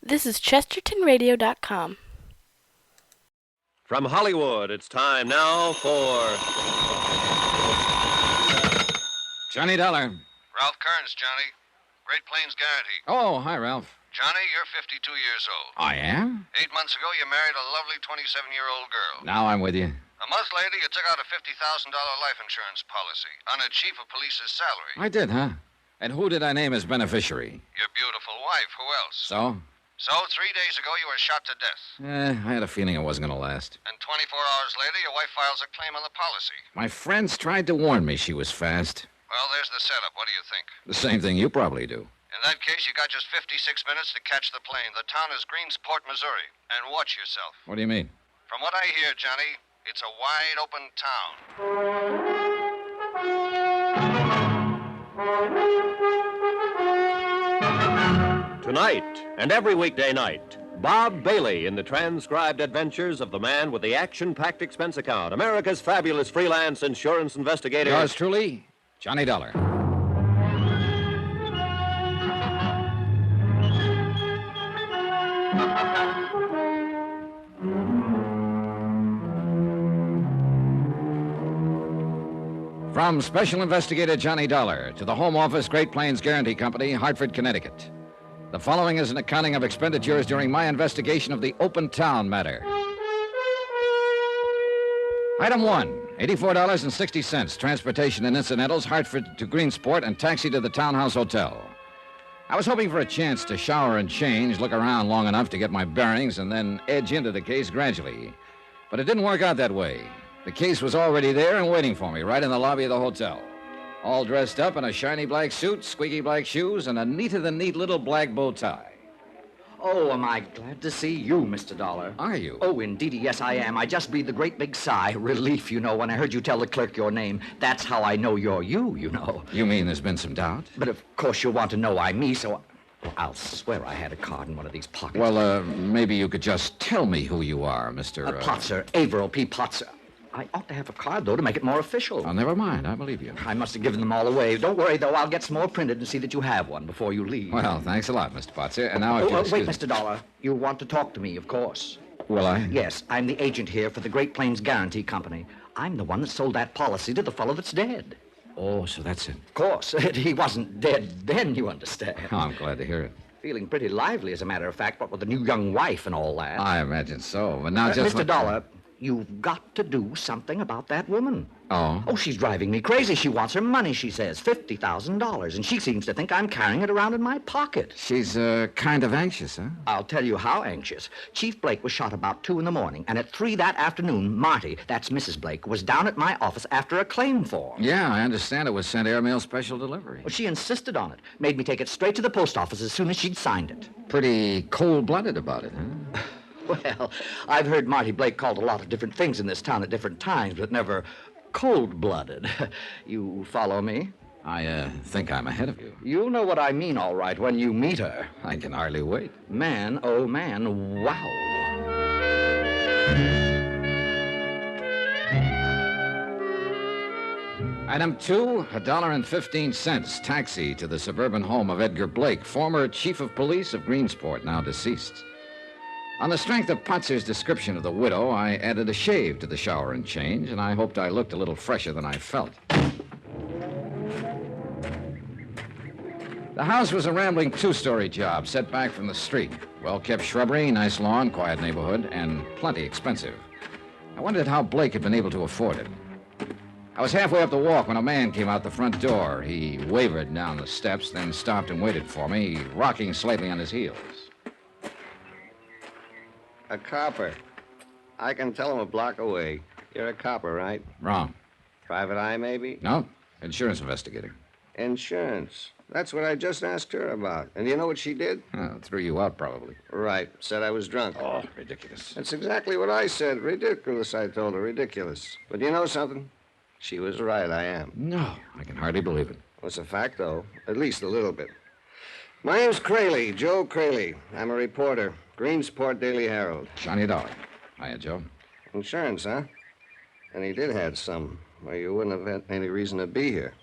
This is ChestertonRadio.com. From Hollywood, it's time now for... Johnny Dollar. Ralph Kearns, Johnny. Great Plains Guarantee. Oh, hi, Ralph. Johnny, you're 52 years old. I am? 8 months ago, you married a lovely 27-year-old girl. Now I'm with you. A month later, you took out a $50,000 life insurance policy on a chief of police's salary. I did, huh? And who did I name as beneficiary? Your beautiful wife. Who else? So? So, 3 days ago, you were shot to death. I had a feeling it wasn't going to last. And 24 hours later, your wife files a claim on the policy. My friends tried to warn me she was fast. Well, there's the setup. What do you think? The same thing you probably do. In that case, you got just 56 minutes to catch the plane. The town is Greensport, Missouri. And watch yourself. What do you mean? From what I hear, Johnny, it's a wide open town. Tonight and every weekday night, Bob Bailey in the transcribed adventures of the man with the action-packed expense account, America's fabulous freelance insurance investigator. Yours truly, Johnny Dollar. From Special Investigator Johnny Dollar to the Home Office, Great Plains Guarantee Company, Hartford, Connecticut. The following is an accounting of expenditures during my investigation of the Open Town matter. Item 1, $84.60, transportation and incidentals, Hartford to Greensport, and taxi to the Townhouse Hotel. I was hoping for a chance to shower and change, look around long enough to get my bearings, and then edge into the case gradually. But it didn't work out that way. The case was already there and waiting for me, right in the lobby of the hotel. All dressed up in a shiny black suit, squeaky black shoes, and a neater-than-neat little black bow tie. Oh, am I glad to see you, Mr. Dollar. Are you? Oh, indeed, yes, I am. I just breathed a great big sigh. Relief, you know, when I heard you tell the clerk your name. That's how I know you're you, you know. You mean there's been some doubt? But of course you'll want to know I'm me, so I'll swear I had a card in one of these pockets. Well, maybe you could just tell me who you are, Mr. Potzer, Averill P. Potzer. I ought to have a card, though, to make it more official. Oh, never mind. I believe you. I must have given them all away. Don't worry, though. I'll get some more printed and see that you have one before you leave. Well, thanks a lot, Mr. Potzer. And now if you'll wait, Mr. Dollar. You want to talk to me, of course. Will I? Yes, I'm the agent here for the Great Plains Guarantee Company. I'm the one that sold that policy to the fellow that's dead. Oh, so that's it. Of course. He wasn't dead then, you understand. Oh, I'm glad to hear it. Feeling pretty lively, as a matter of fact, what with the new young wife and all that. I imagine so. But now just... Mr. Dollar, you've got to do something about that woman. Oh? Oh, she's driving me crazy. She wants her money, she says, $50,000. And she seems to think I'm carrying it around in my pocket. She's, kind of anxious, huh? I'll tell you how anxious. Chief Blake was shot about 2 in the morning, and at 3 that afternoon, Marty, that's Mrs. Blake, was down at my office after a claim form. Yeah, I understand it was sent airmail special delivery. Well, she insisted on it. Made me take it straight to the post office as soon as she'd signed it. Pretty cold-blooded about it, huh? Well, I've heard Marty Blake called a lot of different things in this town at different times, but never cold-blooded. You follow me? I think I'm ahead of you. You'll know what I mean, all right, when you meet her. I can hardly wait. Man, oh man, wow. Item 2, $1.15, taxi to the suburban home of Edgar Blake, former chief of police of Greensport, now deceased. On the strength of Potzer's description of the widow, I added a shave to the shower and change, and I hoped I looked a little fresher than I felt. The house was a rambling 2-story job, set back from the street. Well-kept shrubbery, nice lawn, quiet neighborhood, and plenty expensive. I wondered how Blake had been able to afford it. I was halfway up the walk when a man came out the front door. He wavered down the steps, then stopped and waited for me, rocking slightly on his heels. A copper. I can tell him a block away. You're a copper, right? Wrong. Private eye, maybe? No, insurance investigator. Insurance. That's what I just asked her about. And you know what she did? Oh, threw you out, probably. Right. Said I was drunk. Oh, ridiculous. That's exactly what I said. Ridiculous, I told her. Ridiculous. But you know something? She was right, I am. No, I can hardly believe it. Well, it's a fact, though. At least a little bit. My name's Crayley, Joe Crayley. I'm a reporter. Greensport Daily Herald. Johnny Dollar. Hiya, Joe. Insurance, huh? And he did have some, or you wouldn't have had any reason to be here.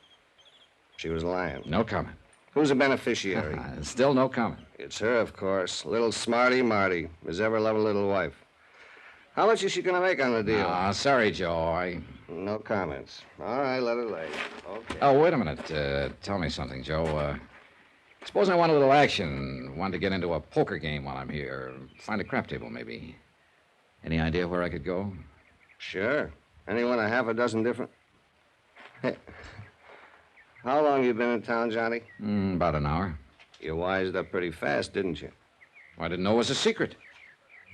She was lying. No comment. Who's a beneficiary? Still no comment. It's her, of course. Little smarty Marty. As ever love a little wife. How much is she going to make on the deal? Sorry, Joe. No comments. All right, let her lay. Okay. Oh, wait a minute. Tell me something, Joe. Suppose I want a little action. Want to get into a poker game while I'm here. Find a crap table, maybe. Any idea where I could go? Sure. Anyone a half a dozen different... Hey. How long you been in town, Johnny? About an hour. You wised up pretty fast, didn't you? I didn't know it was a secret.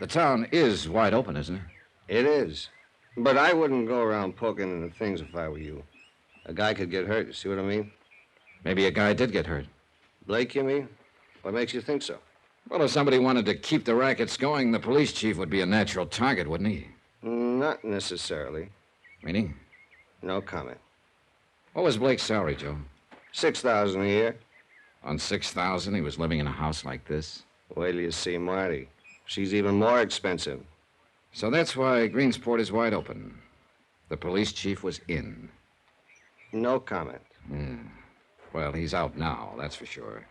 The town is wide open, isn't it? It is. But I wouldn't go around poking into things if I were you. A guy could get hurt, you see what I mean? Maybe a guy did get hurt. Blake, you mean? What makes you think so? Well, if somebody wanted to keep the rackets going, the police chief would be a natural target, wouldn't he? Not necessarily. Meaning? No comment. What was Blake's salary, Joe? $6,000 a year. On $6,000, he was living in a house like this? Wait till you see Marty. She's even more expensive. So that's why Greensport is wide open. The police chief was in. No comment. Well, he's out now, that's for sure.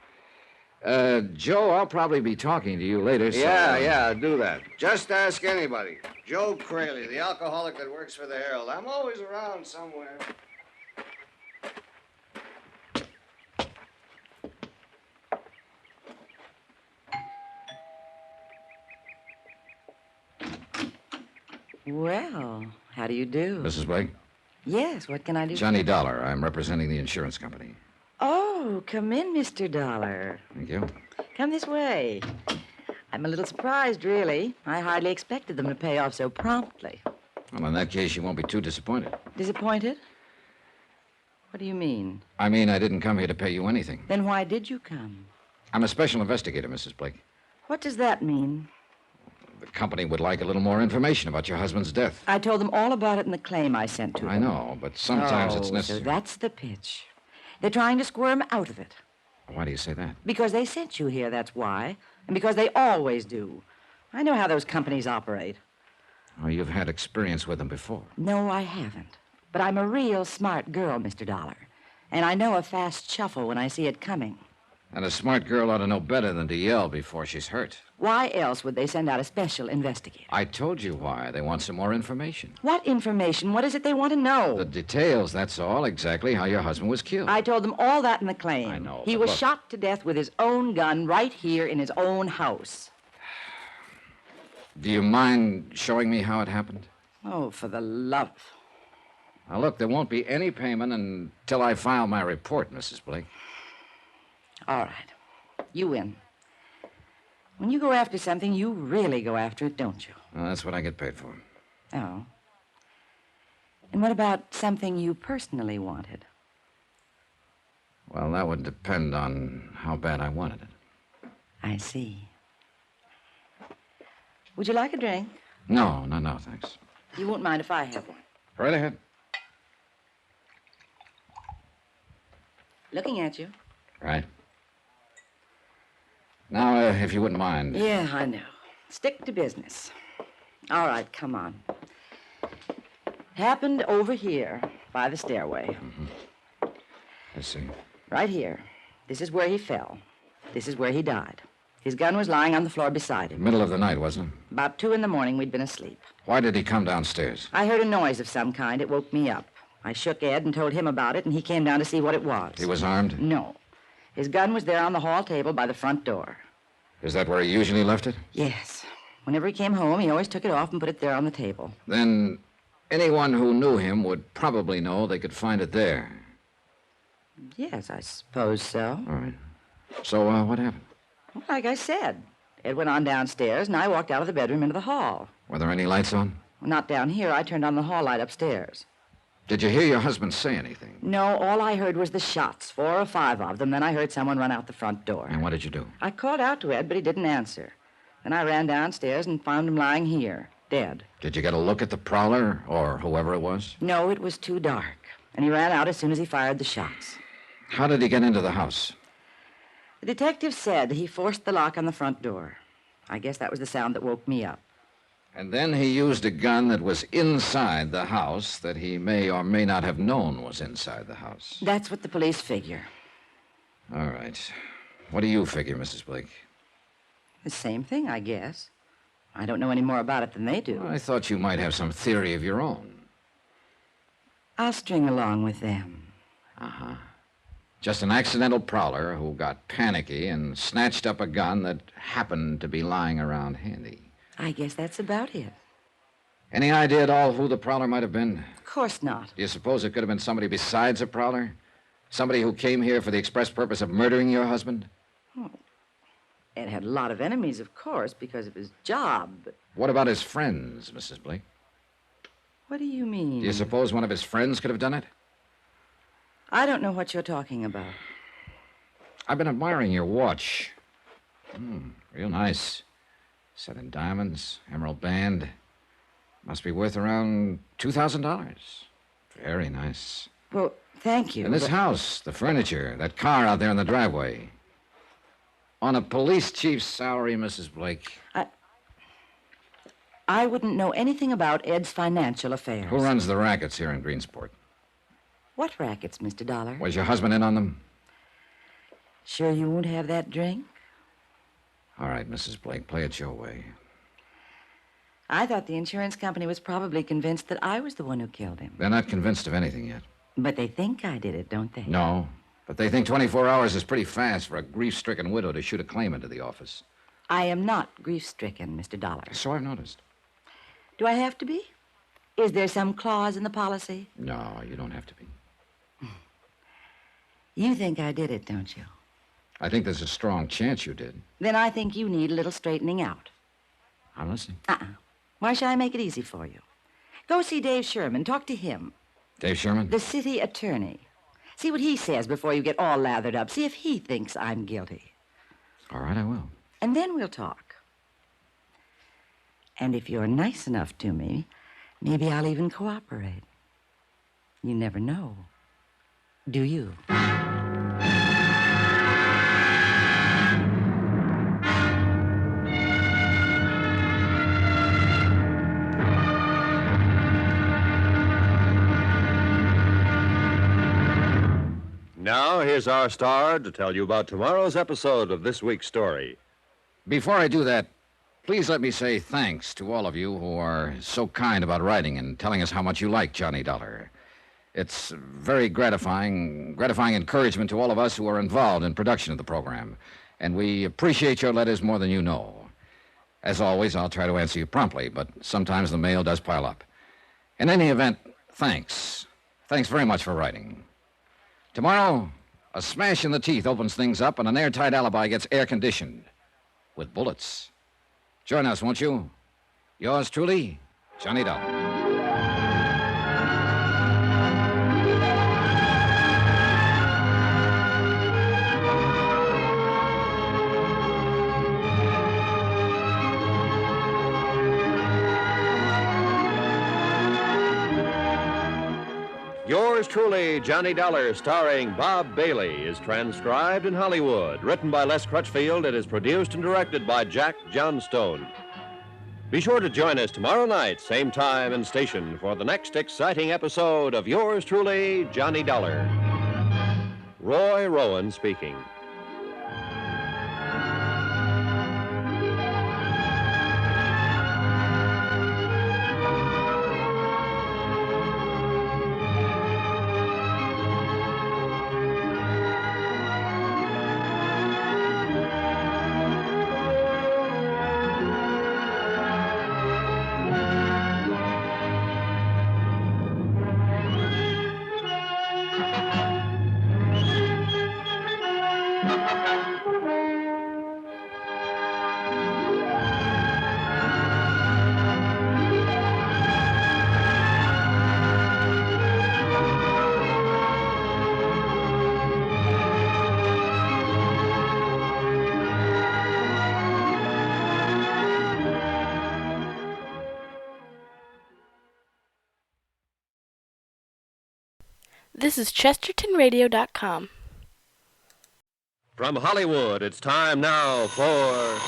Joe, I'll probably be talking to you later, so... Yeah, do that. Just ask anybody. Joe Craley, the alcoholic that works for the Herald. I'm always around somewhere. Well, how do you do? Mrs. Blake? Yes, what can I do? Johnny Dollar. I'm representing the insurance company. Oh, come in, Mr. Dollar. Thank you. Come this way. I'm a little surprised, really. I hardly expected them to pay off so promptly. Well, in that case, you won't be too disappointed. Disappointed? What do you mean? I mean, I didn't come here to pay you anything. Then why did you come? I'm a special investigator, Mrs. Blake. What does that mean? The company would like a little more information about your husband's death. I told them all about it in the claim I sent to them. I know, but sometimes it's necessary. So that's the pitch. They're trying to squirm out of it. Why do you say that? Because they sent you here, that's why. And because they always do. I know how those companies operate. Oh, you've had experience with them before. No, I haven't. But I'm a real smart girl, Mr. Dollar. And I know a fast shuffle when I see it coming. And a smart girl ought to know better than to yell before she's hurt. Why else would they send out a special investigator? I told you why. They want some more information. What information? What is it they want to know? The details, that's all. Exactly how your husband was killed. I told them all that in the claim. I know, He but was look. shot to death with his own gun right here in his own house. Do you mind showing me how it happened? Oh, for the love. Now, look, there won't be any payment until I file my report, Mrs. Blake. All right. You win. When you go after something, you really go after it, don't you? Well, that's what I get paid for. Oh. And what about something you personally wanted? Well, that would depend on how bad I wanted it. I see. Would you like a drink? No, thanks. You won't mind if I have one. Right ahead. Looking at you. Right. Now, if you wouldn't mind. Yeah, I know. Stick to business. All right, come on. Happened over here by the stairway. I see. Right here. This is where he fell. This is where he died. His gun was lying on the floor beside him. Middle of the night, wasn't it? About 2 a.m, we'd been asleep. Why did he come downstairs? I heard a noise of some kind. It woke me up. I shook Ed and told him about it, and he came down to see what it was. He was armed? No. His gun was there on the hall table by the front door. Is that where he usually left it? Yes. Whenever he came home, he always took it off and put it there on the table. Then anyone who knew him would probably know they could find it there. Yes, I suppose so. All right. So, what happened? Well, like I said, Ed went on downstairs, and I walked out of the bedroom into the hall. Were there any lights on? Well, not down here. I turned on the hall light upstairs. Did you hear your husband say anything? No, all I heard was the shots, 4 or 5 of them. Then I heard someone run out the front door. And what did you do? I called out to Ed, but he didn't answer. Then I ran downstairs and found him lying here, dead. Did you get a look at the prowler, or whoever it was? No, it was too dark. And he ran out as soon as he fired the shots. How did he get into the house? The detective said he forced the lock on the front door. I guess that was the sound that woke me up. And then he used a gun that was inside the house that he may or may not have known was inside the house. That's what the police figure. All right. What do you figure, Mrs. Blake? The same thing, I guess. I don't know any more about it than they do. Well, I thought you might have some theory of your own. I'll string along with them. Uh-huh. Just an accidental prowler who got panicky and snatched up a gun that happened to be lying around handy. I guess that's about it. Any idea at all who the prowler might have been? Of course not. Do you suppose it could have been somebody besides a prowler? Somebody who came here for the express purpose of murdering your husband? Ed had a lot of enemies, of course, because of his job, but What about his friends, Mrs. Blake? what do you mean? Do you suppose one of his friends could have done it? I don't know what you're talking about. I've been admiring your watch. Real nice. Set in diamonds, emerald band. Must be worth around $2,000. Very nice. Well, thank you. And this but- house, the furniture, that car out there in the driveway. On a police chief's salary, Mrs. Blake. I wouldn't know anything about Ed's financial affairs. Who runs the rackets here in Greensport? What rackets, Mr. Dollar? Was your husband in on them? Sure you won't have that drink? All right, Mrs. Blake, play it your way. I thought the insurance company was probably convinced that I was the one who killed him. They're not convinced of anything yet. But they think I did it, don't they? No, but they think 24 hours is pretty fast for a grief-stricken widow to shoot a claim into the office. I am not grief-stricken, Mr. Dollar. So I've noticed. Do I have to be? Is there some clause in the policy? No, you don't have to be. You think I did it, don't you? I think there's a strong chance you did. Then I think you need a little straightening out. I'm listening. Why should I make it easy for you? Go see Dave Sherman. Talk to him. Dave Sherman? The city attorney. See what he says before you get all lathered up. See if he thinks I'm guilty. All right, I will. And then we'll talk. And if you're nice enough to me, maybe I'll even cooperate. You never know. Do you? Now, here's our star to tell you about tomorrow's episode of this week's story. Before I do that, please let me say thanks to all of you who are so kind about writing and telling us how much you like Johnny Dollar. It's very gratifying encouragement to all of us who are involved in production of the program, and we appreciate your letters more than you know. As always, I'll try to answer you promptly, but sometimes the mail does pile up. In any event, thanks. Thanks very much for writing. Tomorrow, a smash in the teeth opens things up, and an airtight alibi gets air-conditioned with bullets. Join us, won't you? Yours truly, Johnny Dollar. Yours truly, Johnny Dollar, starring Bob Bailey, is transcribed in Hollywood. Written by Les Crutchfield, it is produced and directed by Jack Johnstone. Be sure to join us tomorrow night, same time and station, for the next exciting episode of Yours truly, Johnny Dollar. Roy Rowan speaking. This is ChestertonRadio.com. From Hollywood, it's time now for...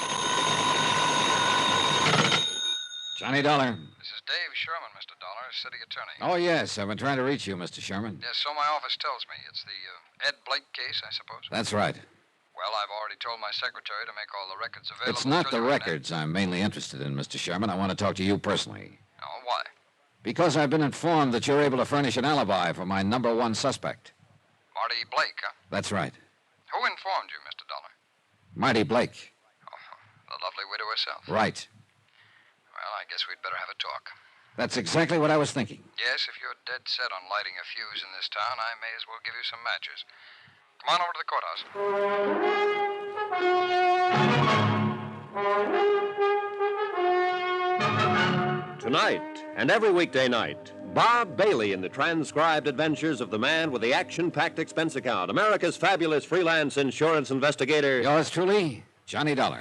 Johnny Dollar. This is Dave Sherman, Mr. Dollar, city attorney. Oh, yes, I've been trying to reach you, Mr. Sherman. Yes, so my office tells me. It's the Ed Blake case, I suppose. That's right. Well, I've already told my secretary to make all the records available. It's not to the you, records I'm mainly interested in, Mr. Sherman. I want to talk to you personally. Oh, why? Because I've been informed that you're able to furnish an alibi for my number one suspect. Marty Blake, huh? That's right. Who informed you, Mr. Dollar? Marty Blake. The lovely widow herself. Right. Well, I guess we'd better have a talk. That's exactly what I was thinking. Yes, if you're dead set on lighting a fuse in this town, I may as well give you some matches. Come on over to the courthouse. Tonight and every weekday night, Bob Bailey in the transcribed adventures of the man with the action-packed expense account, America's fabulous freelance insurance investigator. Yours truly, Johnny Dollar.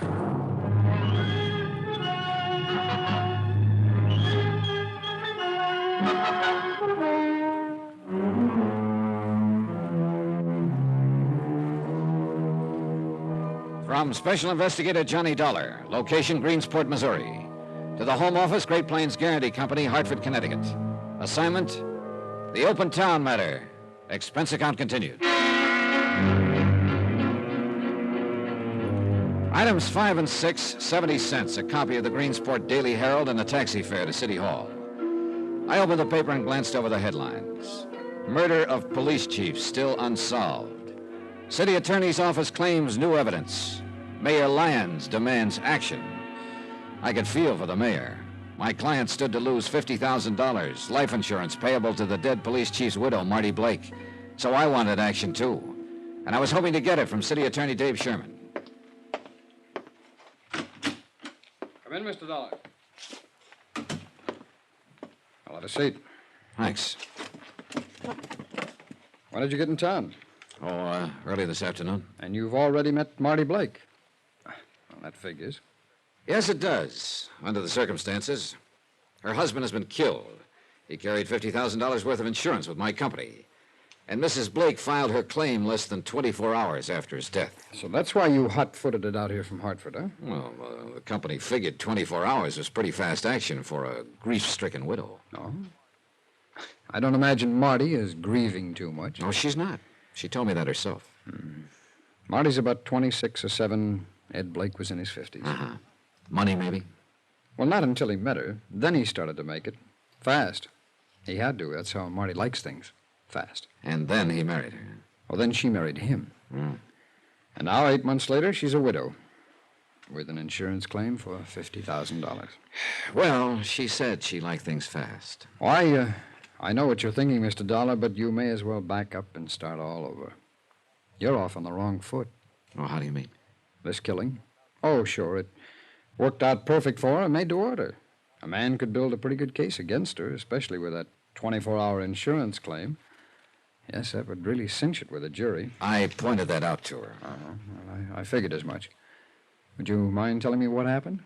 From Special Investigator Johnny Dollar, location Greensport, Missouri, to the Home Office, Great Plains Guarantee Company, Hartford, Connecticut. Assignment, the open town matter. Expense account continued. Items 5 and 6, 70 cents, a copy of the Greensport Daily Herald and a taxi fare to City Hall. I opened the paper and glanced over the headlines. Murder of police chief still unsolved. City Attorney's Office claims new evidence. Mayor Lyons demands action. I could feel for the mayor. My client stood to lose $50,000, life insurance payable to the dead police chief's widow, Marty Blake. So I wanted action, too. And I was hoping to get it from City Attorney Dave Sherman. Come in, Mr. Dollar. I'll have a seat. Thanks. When did you get in town? Early this afternoon. And you've already met Marty Blake. Well, that figures. Yes, it does, under the circumstances. Her husband has been killed. He carried $50,000 worth of insurance with my company. And Mrs. Blake filed her claim less than 24 hours after his death. So that's why you hot-footed it out here from Hartford, huh? Well, the company figured 24 hours was pretty fast action for a grief-stricken widow. Oh? I don't imagine Marty is grieving too much. No, she's not. She told me that herself. Marty's about 26 or 7. Ed Blake was in his 50s. Uh-huh. Money, maybe? Well, not until he met her. Then he started to make it. Fast. He had to. That's how Marty likes things. Fast. And then he married her. Well, then she married him. And now, 8 months later, she's a widow. With an insurance claim for $50,000. Well, she said she liked things fast. Well, I know what you're thinking, Mr. Dollar, but you may as well back up and start all over. You're off on the wrong foot. Oh, how do you mean? This killing? Oh, sure, it worked out perfect for her, made to order. A man could build a pretty good case against her, especially with that 24-hour insurance claim. Yes, that would really cinch it with a jury. I pointed that out to her. Well, I figured as much. Would you mind telling me what happened?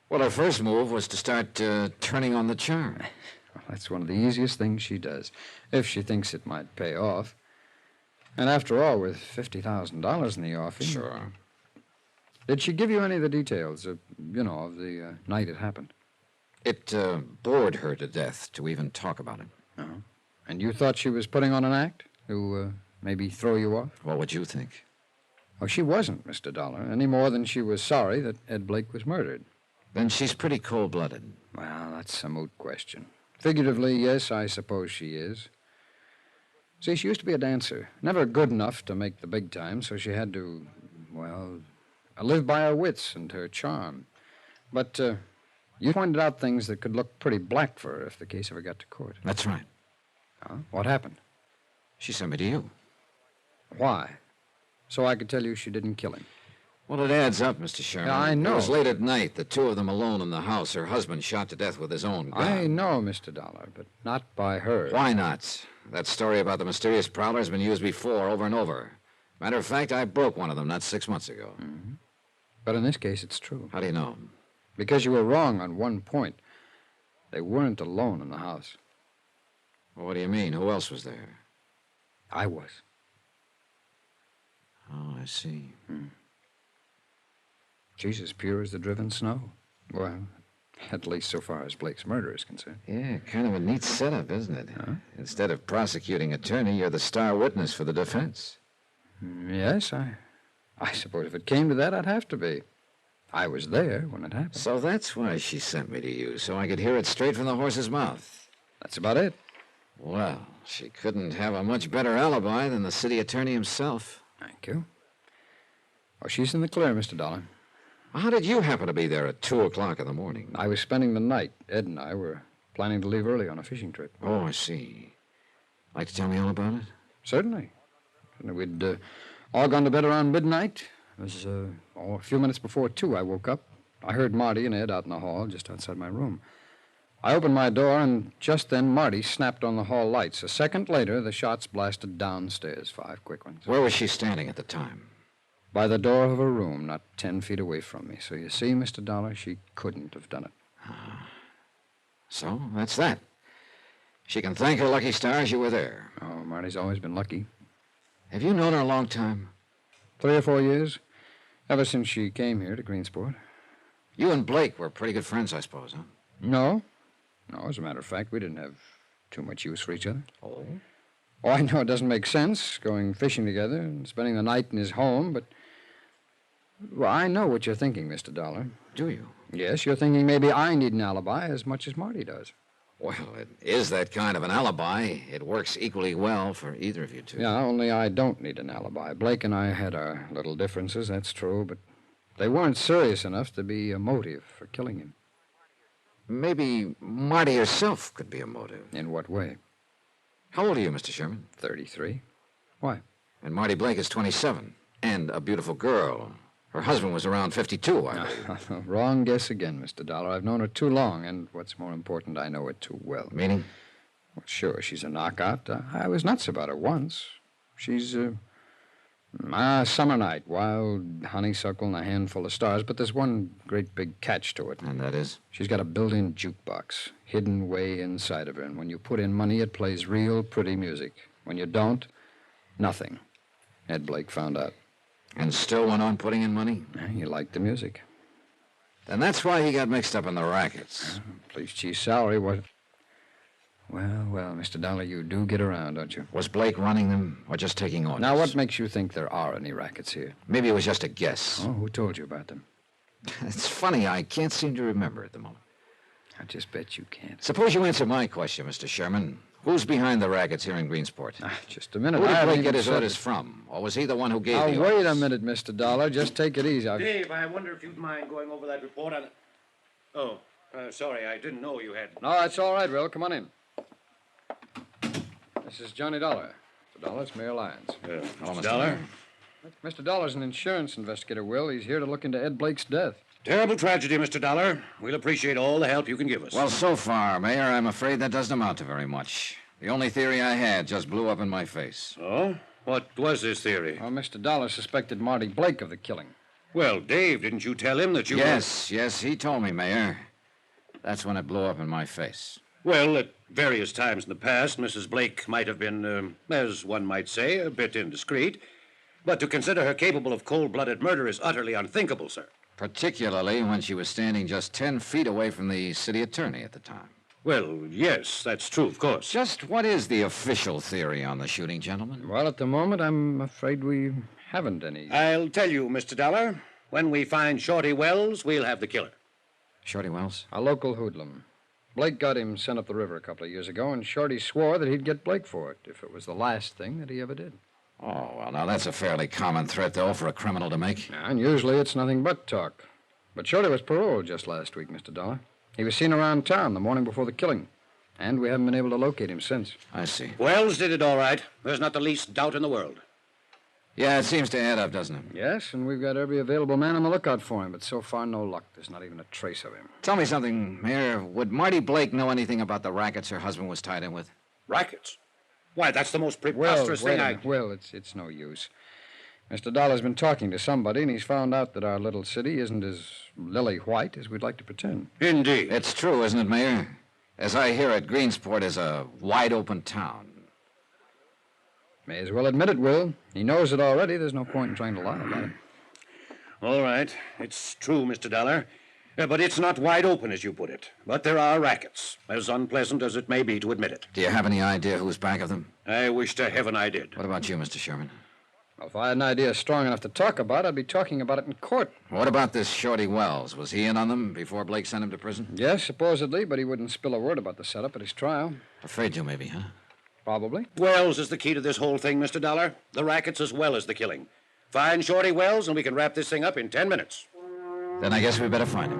Well, her first move was to start turning on the charm. Well, that's one of the easiest things she does, if she thinks it might pay off. And after all, with $50,000 in the offing... Sure. Did she give you any of the details, of the night it happened? It bored her to death to even talk about it. Uh-huh. And you thought she was putting on an act to maybe throw you off? What would you think? Oh, she wasn't, Mr. Dollar, any more than she was sorry that Ed Blake was murdered. Then she's pretty cold-blooded. Well, that's a moot question. Figuratively, yes, I suppose she is. See, she used to be a dancer. Never good enough to make the big time, so she had to, live by her wits and her charm. But you pointed out things that could look pretty black for her if the case ever got to court. That's right. Huh? What happened? She sent me to you. Why? So I could tell you she didn't kill him. Well, it adds up, Mr. Sherman. Yeah, I know. It was late at night, the two of them alone in the house. Her husband shot to death with his own gun. I know, Mr. Dollar, but not by her. Why not? That story about the mysterious prowler has been used before, over and over. Matter of fact, I broke one of them not 6 months ago. Mm-hmm. But in this case, it's true. How do you know? Because you were wrong on one point. They weren't alone in the house. Well, what do you mean? Who else was there? I was. Oh, I see. She's as pure as the driven snow. Well, at least so far as Blake's murder is concerned. Yeah, kind of a neat setup, isn't it? Huh? Instead of prosecuting attorney, you're the star witness for the defense. Yes, I suppose if it came to that, I'd have to be. I was there when it happened. So that's why she sent me to you, so I could hear it straight from the horse's mouth. That's about it. Well, she couldn't have a much better alibi than the city attorney himself. Thank you. Oh, she's in the clear, Mr. Dollar. How did you happen to be there at 2 o'clock in the morning? I was spending the night. Ed and I were planning to leave early on a fishing trip. Oh, I see. Like to tell me all about it? Certainly. We'd all gone to bed around midnight. It was a few minutes before 2 I woke up. I heard Marty and Ed out in the hall just outside my room. I opened my door, and just then Marty snapped on the hall lights. A second later, the shots blasted downstairs, 5 quick ones. Where was she standing at the time? By the door of her room, not 10 feet away from me. So you see, Mr. Dollar, she couldn't have done it. So, that's that. She can thank her lucky stars you were there. Oh, Marty's always been lucky. Have you known her a long time? 3 or 4 years. Ever since she came here to Greensport. You and Blake were pretty good friends, I suppose, huh? No, as a matter of fact, we didn't have too much use for each other. Oh? Oh, I know it doesn't make sense, going fishing together and spending the night in his home, but... Well, I know what you're thinking, Mr. Dollar. Do you? Yes, you're thinking maybe I need an alibi as much as Marty does. Well, it is that kind of an alibi. It works equally well for either of you two. Yeah, only I don't need an alibi. Blake and I had our little differences, that's true, but they weren't serious enough to be a motive for killing him. Maybe Marty herself could be a motive. In what way? How old are you, Mr. Sherman? 33. Why? And Marty Blake is 27. And a beautiful girl. Her husband was around 52, I believe. Wrong guess again, Mr. Dollar. I've known her too long, and what's more important, I know her too well. Meaning? Well, sure, she's a knockout. I was nuts about her once. She's, summer night, wild honeysuckle and a handful of stars, but there's one great big catch to it. And that is? She's got a built-in jukebox, hidden way inside of her, and when you put in money, it plays real pretty music. When you don't, nothing. Ed Blake found out. And still went on putting in money? He liked the music. Then that's why he got mixed up in the rackets. Police chief's salary was... Well, Mr. Dollar, you do get around, don't you? Was Blake running them or just taking orders? Now, what makes you think there are any rackets here? Maybe it was just a guess. Oh, who told you about them? It's funny, I can't seem to remember at the moment. I just bet you can't. Suppose you answer my question, Mr. Sherman. Who's behind the rackets here in Greensport? Just a minute. Who did Blake get his orders from? Or was he the one who gave the orders? Wait a minute, Mr. Dollar. Just take it easy. Dave, I wonder if you'd mind going over that report on... Oh, sorry, I didn't know you had... No, that's all right, Will. Come on in. This is Johnny Dollar. Mr. Dollar, it's Mayor Lyons. Hello, Mr. Dollar. Mr. Dollar's an insurance investigator, Will. He's here to look into Ed Blake's death. Terrible tragedy, Mr. Dollar. We'll appreciate all the help you can give us. Well, so far, Mayor, I'm afraid that doesn't amount to very much. The only theory I had just blew up in my face. Oh? What was this theory? Well, Mr. Dollar suspected Marty Blake of the killing. Well, Dave, didn't you tell him that you... Yes, he told me, Mayor. That's when it blew up in my face. Well, at various times in the past, Mrs. Blake might have been, as one might say, a bit indiscreet. But to consider her capable of cold-blooded murder is utterly unthinkable, sir. Particularly when she was standing just 10 feet away from the city attorney at the time. Well, yes, that's true, of course. Just what is the official theory on the shooting, gentlemen? Well, at the moment, I'm afraid we haven't any. I'll tell you, Mr. Dollar. When we find Shorty Wells, we'll have the killer. Shorty Wells? A local hoodlum. Blake got him sent up the river a couple of years ago, and Shorty swore that he'd get Blake for it if it was the last thing that he ever did. Oh, well, now that's a fairly common threat, though, for a criminal to make. Yeah, and usually it's nothing but talk. But Shorty was paroled just last week, Mr. Dollar. He was seen around town the morning before the killing, and we haven't been able to locate him since. I see. Wells did it all right. There's not the least doubt in the world. Yeah, it seems to add up, doesn't it? Yes, and we've got every available man on the lookout for him, but so far no luck. There's not even a trace of him. Tell me something, Mayor. Would Marty Blake know anything about the rackets her husband was tied in with? Rackets? Why, that's the most preposterous thing I... Well, it's no use. Mr. Dollar's been talking to somebody, and he's found out that our little city isn't as lily-white as we'd like to pretend. Indeed. It's true, isn't it, Mayor? As I hear it, Greensport is a wide-open town. May as well admit it, Will. He knows it already. There's no point in trying to lie about it. All right. It's true, Mr. Dollar. But it's not wide open, as you put it. But there are rackets, as unpleasant as it may be to admit it. Do you have any idea who's back of them? I wish to heaven I did. What about you, Mr. Sherman? Well, if I had an idea strong enough to talk about, I'd be talking about it in court. What about this Shorty Wells? Was he in on them before Blake sent him to prison? Yes, supposedly, but he wouldn't spill a word about the setup at his trial. Afraid to, maybe, huh? Probably. Wells is the key to this whole thing, Mr. Dollar. The rackets as well as the killing. Find Shorty Wells, and we can wrap this thing up in 10 minutes. Then I guess we better find him.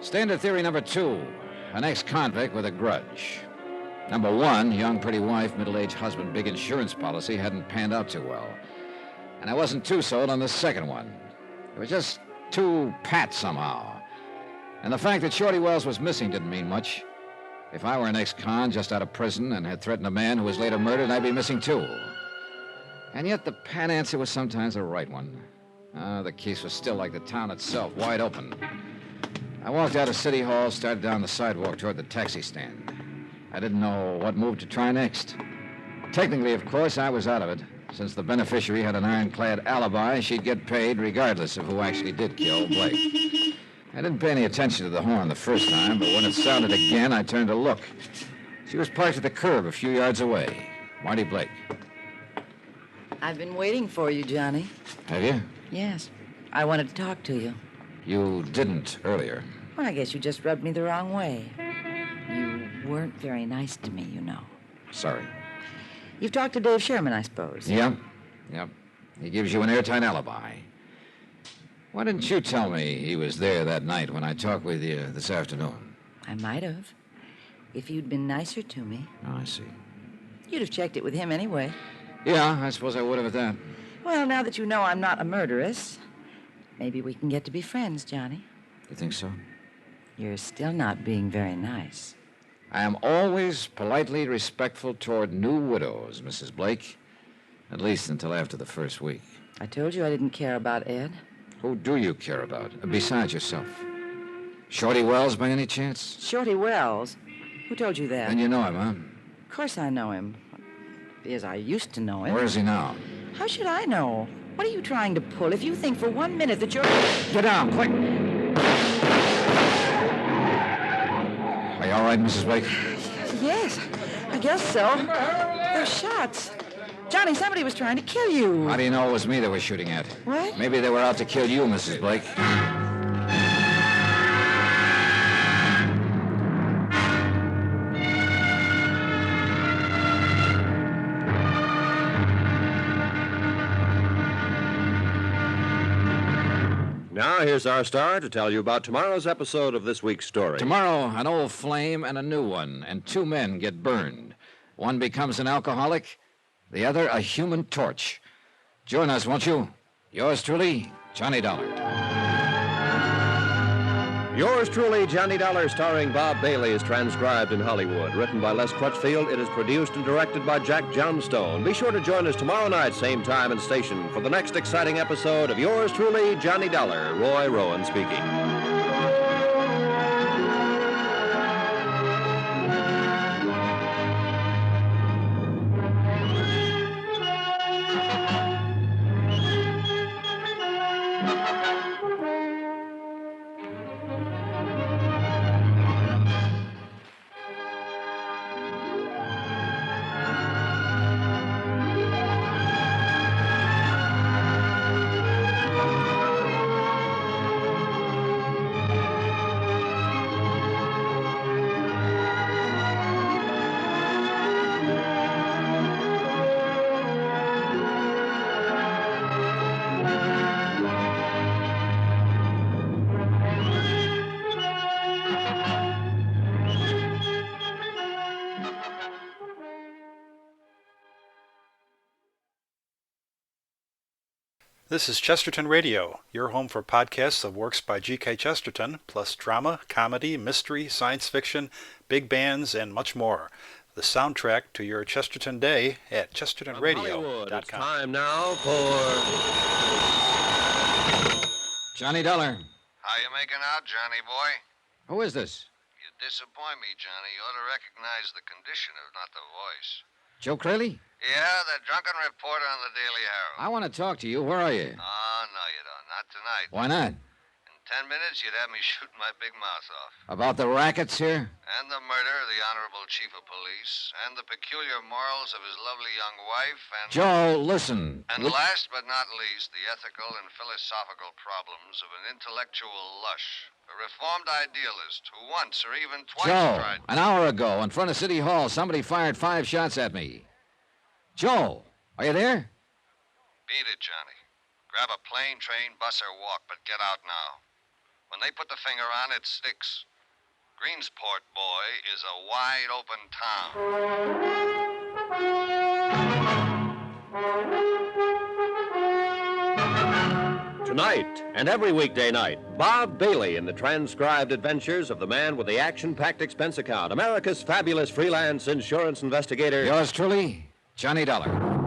Standard theory number 2. An ex-convict with a grudge. Number 1, young, pretty wife, middle-aged husband, big insurance policy hadn't panned out too well. And I wasn't too sold on the second one. It was just too pat somehow. And the fact that Shorty Wells was missing didn't mean much. If I were an ex-con just out of prison and had threatened a man who was later murdered, I'd be missing too. And yet the pat answer was sometimes the right one. The case was still like the town itself, wide open. I walked out of City Hall, started down the sidewalk toward the taxi stand. I didn't know what move to try next. Technically, of course, I was out of it. Since the beneficiary had an ironclad alibi, she'd get paid regardless of who actually did kill Blake. I didn't pay any attention to the horn the first time, but when it sounded again, I turned to look. She was parked at the curb a few yards away. Marty Blake. I've been waiting for you, Johnny. Have you? Yes. I wanted to talk to you. You didn't earlier. Well, I guess you just rubbed me the wrong way. You weren't very nice to me, you know. Sorry. You've talked to Dave Sherman, I suppose. Yep. He gives you an airtight alibi. Why didn't you tell me he was there that night when I talked with you this afternoon? I might have. If you'd been nicer to me. Oh, I see. You'd have checked it with him anyway. Yeah, I suppose I would have at that. Well, now that you know I'm not a murderess, maybe we can get to be friends, Johnny. You think so? You're still not being very nice. I am always politely respectful toward new widows, Mrs. Blake. At least until after the first week. I told you I didn't care about Ed. Who do you care about, besides yourself? Shorty Wells, by any chance? Shorty Wells? Who told you that? Then you know him, huh? Of course I know him. As I used to know him. Where is he now? How should I know? What are you trying to pull? If you think for 1 minute that you're... Get down, quick! Are you all right, Mrs. Blake? Yes, I guess so. They're shots. Johnny, somebody was trying to kill you. How do you know it was me they were shooting at? What? Maybe they were out to kill you, Mrs. Blake. Now, here's our star to tell you about tomorrow's episode of this week's story. Tomorrow, an old flame and a new one, and 2 men get burned. One becomes an alcoholic, the other a human torch. Join us, won't you? Yours truly, Johnny Dollar. Yours truly, Johnny Dollar, starring Bob Bailey, is transcribed in Hollywood. Written by Les Crutchfield, it is produced and directed by Jack Johnstone. Be sure to join us tomorrow night, same time and station, for the next exciting episode of Yours truly, Johnny Dollar. Roy Rowan speaking. This is Chesterton Radio, your home for podcasts of works by G.K. Chesterton, plus drama, comedy, mystery, science fiction, big bands, and much more. The soundtrack to your Chesterton day at chestertonradio.com. It's time now for... Johnny Dollar. How you making out, Johnny boy? Who is this? You disappoint me, Johnny. You ought to recognize the condition, if not the voice. Joe Crayley? Yeah, the drunken reporter on the Daily Herald. I want to talk to you. Where are you? Oh, no, you don't. Not tonight. Why not? In 10 minutes, you'd have me shooting my big mouth off. About the rackets here? And the murder of the Honorable Chief of Police, and the peculiar morals of his lovely young wife, and... Joe, listen. And last but not least, the ethical and philosophical problems of an intellectual lush, a reformed idealist who once or even twice Joe, tried... an hour ago, in front of City Hall, somebody fired 5 shots at me. Joe, are you there? Beat it, Johnny. Grab a plane, train, bus, or walk, but get out now. When they put the finger on it, sticks. Greensport, boy, is a wide open town. Tonight and every weekday night, Bob Bailey in the transcribed adventures of the man with the action-packed expense account, America's fabulous freelance insurance investigator. Yours truly, Johnny Dollar.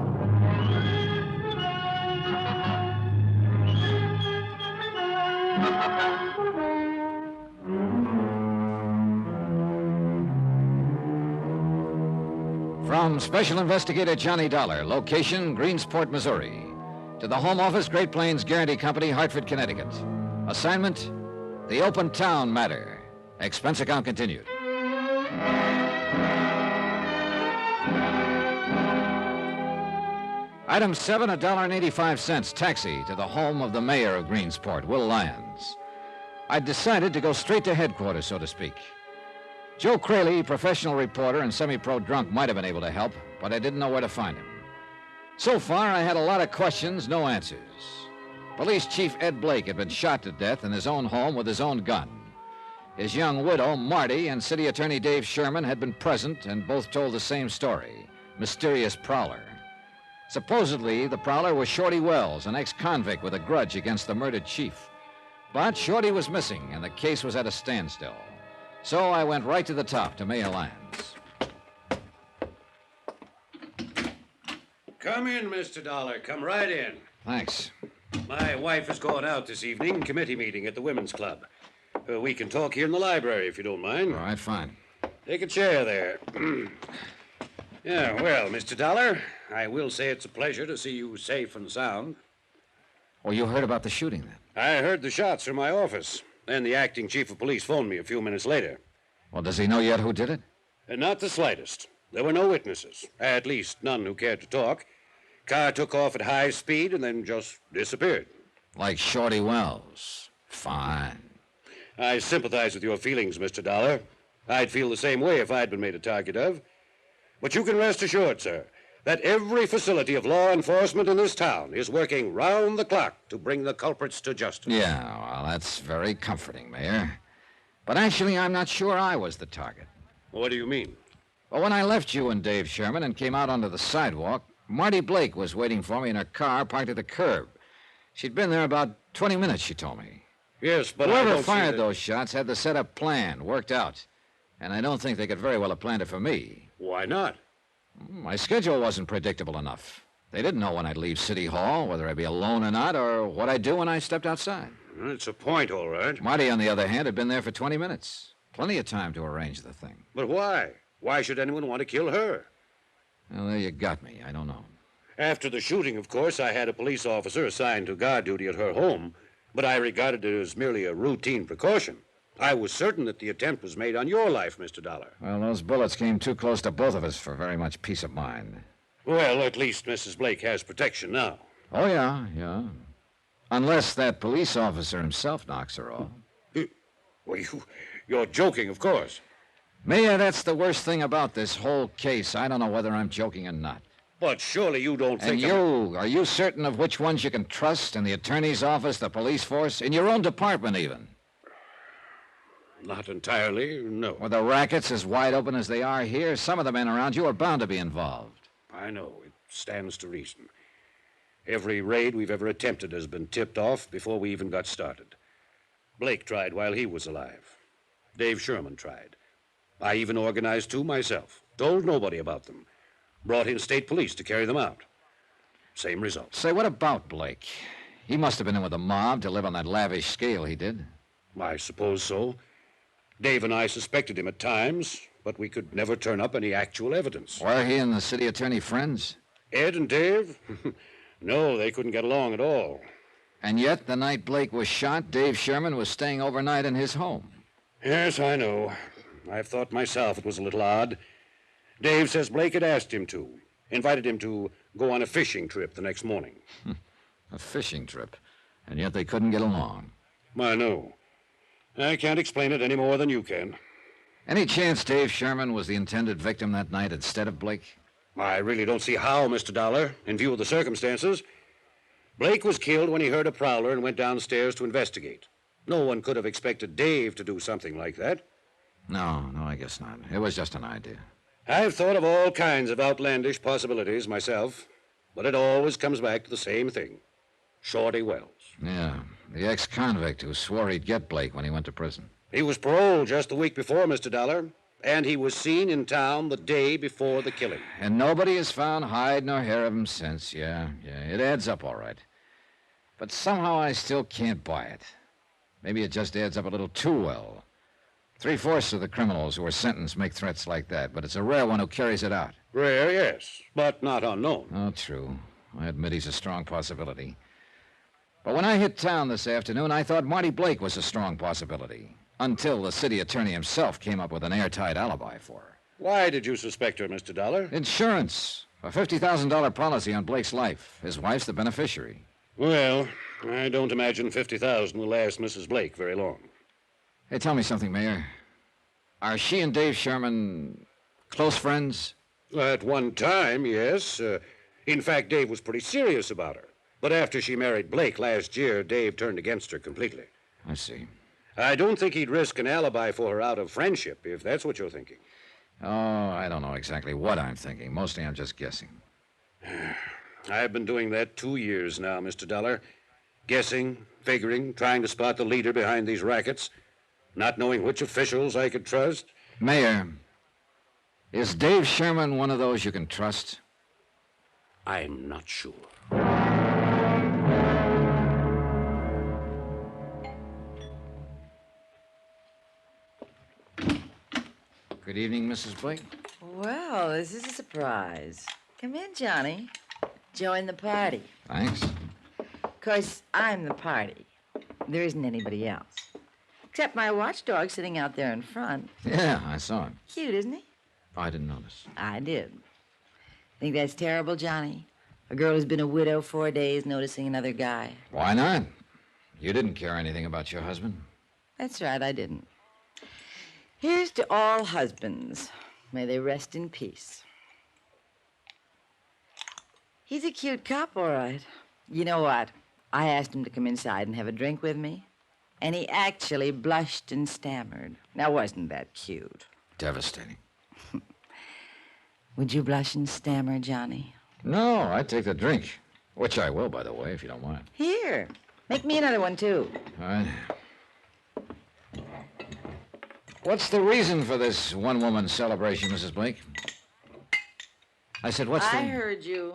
From Special Investigator Johnny Dollar, location Greensport, Missouri, to the Home Office, Great Plains Guarantee Company, Hartford, Connecticut. Assignment, the open town matter. Expense account continued. Item 7, $1.85, taxi to the home of the mayor of Greensport, Will Lyons. I decided to go straight to headquarters, so to speak. Joe Crayley, professional reporter and semi-pro drunk, might have been able to help, but I didn't know where to find him. So far, I had a lot of questions, no answers. Police Chief Ed Blake had been shot to death in his own home with his own gun. His young widow, Marty, and City Attorney Dave Sherman had been present and both told the same story, mysterious prowler. Supposedly, the prowler was Shorty Wells, an ex-convict with a grudge against the murdered chief. But Shorty was missing, and the case was at a standstill. So I went right to the top, to Mayor Lyons. Come in, Mr. Dollar. Come right in. Thanks. My wife is going out this evening, committee meeting at the Women's Club. We can talk here in the library, if you don't mind. All right, fine. Take a chair there. Yeah, well, Mr. Dollar, I will say it's a pleasure to see you safe and sound. Oh, you heard about the shooting, then? I heard the shots from my office. Then the acting chief of police phoned me a few minutes later. Well, does he know yet who did it? Not the slightest. There were no witnesses. At least none who cared to talk. Car took off at high speed and then just disappeared. Like Shorty Wells. Fine. I sympathize with your feelings, Mr. Dollar. I'd feel the same way if I'd been made a target of. But you can rest assured, sir, that every facility of law enforcement in this town is working round the clock to bring the culprits to justice. Yeah, well, that's very comforting, Mayor. But actually, I'm not sure I was the target. What do you mean? Well, when I left you and Dave Sherman and came out onto the sidewalk, Marty Blake was waiting for me in her car parked at the curb. She'd been there about 20 minutes, she told me. Yes, but whoever fired those shots had the setup planned, worked out. And I don't think they could very well have planned it for me. Why not? My schedule wasn't predictable enough. They didn't know when I'd leave City Hall, whether I'd be alone or not, or what I'd do when I stepped outside. It's a point, all right. Marty, on the other hand, had been there for 20 minutes. Plenty of time to arrange the thing. But why? Why should anyone want to kill her? Well, there you got me. I don't know. After the shooting, of course, I had a police officer assigned to guard duty at her home, but I regarded it as merely a routine precaution. I was certain that the attempt was made on your life, Mr. Dollar. Well, those bullets came too close to both of us for very much peace of mind. Well, at least Mrs. Blake has protection now. Oh, yeah. Unless that police officer himself knocks her off. Well, you're joking, of course. Mayor, that's the worst thing about this whole case. I don't know whether I'm joking or not. But surely you don't think... And are you certain of which ones you can trust in the attorney's office, the police force, in your own department even? Not entirely, no. With the rackets as wide open as they are here, some of the men around you are bound to be involved. I know. It stands to reason. Every raid we've ever attempted has been tipped off before we even got started. Blake tried while he was alive. Dave Sherman tried. I even organized 2 myself. Told nobody about them. Brought in state police to carry them out. Same result. Say, what about Blake? He must have been in with the mob to live on that lavish scale he did. I suppose so. Dave and I suspected him at times, but we could never turn up any actual evidence. Were he and the city attorney friends? Ed and Dave? No, they couldn't get along at all. And yet, the night Blake was shot, Dave Sherman was staying overnight in his home. Yes, I know. I've thought myself it was a little odd. Dave says Blake had asked him to, invited him to go on a fishing trip the next morning. A fishing trip. And yet they couldn't get along. I know. I can't explain it any more than you can. Any chance Dave Sherman was the intended victim that night instead of Blake? I really don't see how, Mr. Dollar, in view of the circumstances. Blake was killed when he heard a prowler and went downstairs to investigate. No one could have expected Dave to do something like that. No, I guess not. It was just an idea. I've thought of all kinds of outlandish possibilities myself, but it always comes back to the same thing. Shorty Wells. Yeah, the ex-convict who swore he'd get Blake when he went to prison. He was paroled just the week before, Mr. Dollar, and he was seen in town the day before the killing. And nobody has found hide nor hair of him since. Yeah, it adds up all right. But somehow I still can't buy it. Maybe it just adds up a little too well. 3/4 of the criminals who are sentenced make threats like that, but it's a rare one who carries it out. Rare, yes, but not unknown. Oh, true. I admit he's a strong possibility. But when I hit town this afternoon, I thought Marty Blake was a strong possibility, until the city attorney himself came up with an airtight alibi for her. Why did you suspect her, Mr. Dollar? Insurance. A $50,000 policy on Blake's life. His wife's the beneficiary. Well, I don't imagine $50,000 will last Mrs. Blake very long. Hey, tell me something, Mayor. Are she and Dave Sherman close friends? At one time, yes. In fact, Dave was pretty serious about her. But after she married Blake last year, Dave turned against her completely. I see. I don't think he'd risk an alibi for her out of friendship, if that's what you're thinking. Oh, I don't know exactly what I'm thinking. Mostly I'm just guessing. I've been doing that 2 years now, Mr. Dollar. Guessing, figuring, trying to spot the leader behind these rackets, not knowing which officials I could trust. Mayor, is Dave Sherman one of those you can trust? I'm not sure. Good evening, Mrs. Blake. Well, this is a surprise. Come in, Johnny. Join the party. Thanks. Of course, I'm the party. There isn't anybody else. Except my watchdog sitting out there in front. Yeah, I saw him. Cute, isn't he? I didn't notice. I did. Think that's terrible, Johnny? A girl who's been a widow 4 days noticing another guy. Why not? You didn't care anything about your husband. That's right, I didn't. Here's to all husbands. May they rest in peace. He's a cute cop, all right. You know what? I asked him to come inside and have a drink with me, and he actually blushed and stammered. Now, wasn't that cute? Devastating. Would you blush and stammer, Johnny? No, I'd take the drink. Which I will, by the way, if you don't mind. Here. Make me another one, too. All right. What's the reason for this one-woman celebration, Mrs. Blake? I said, what's the... I heard you.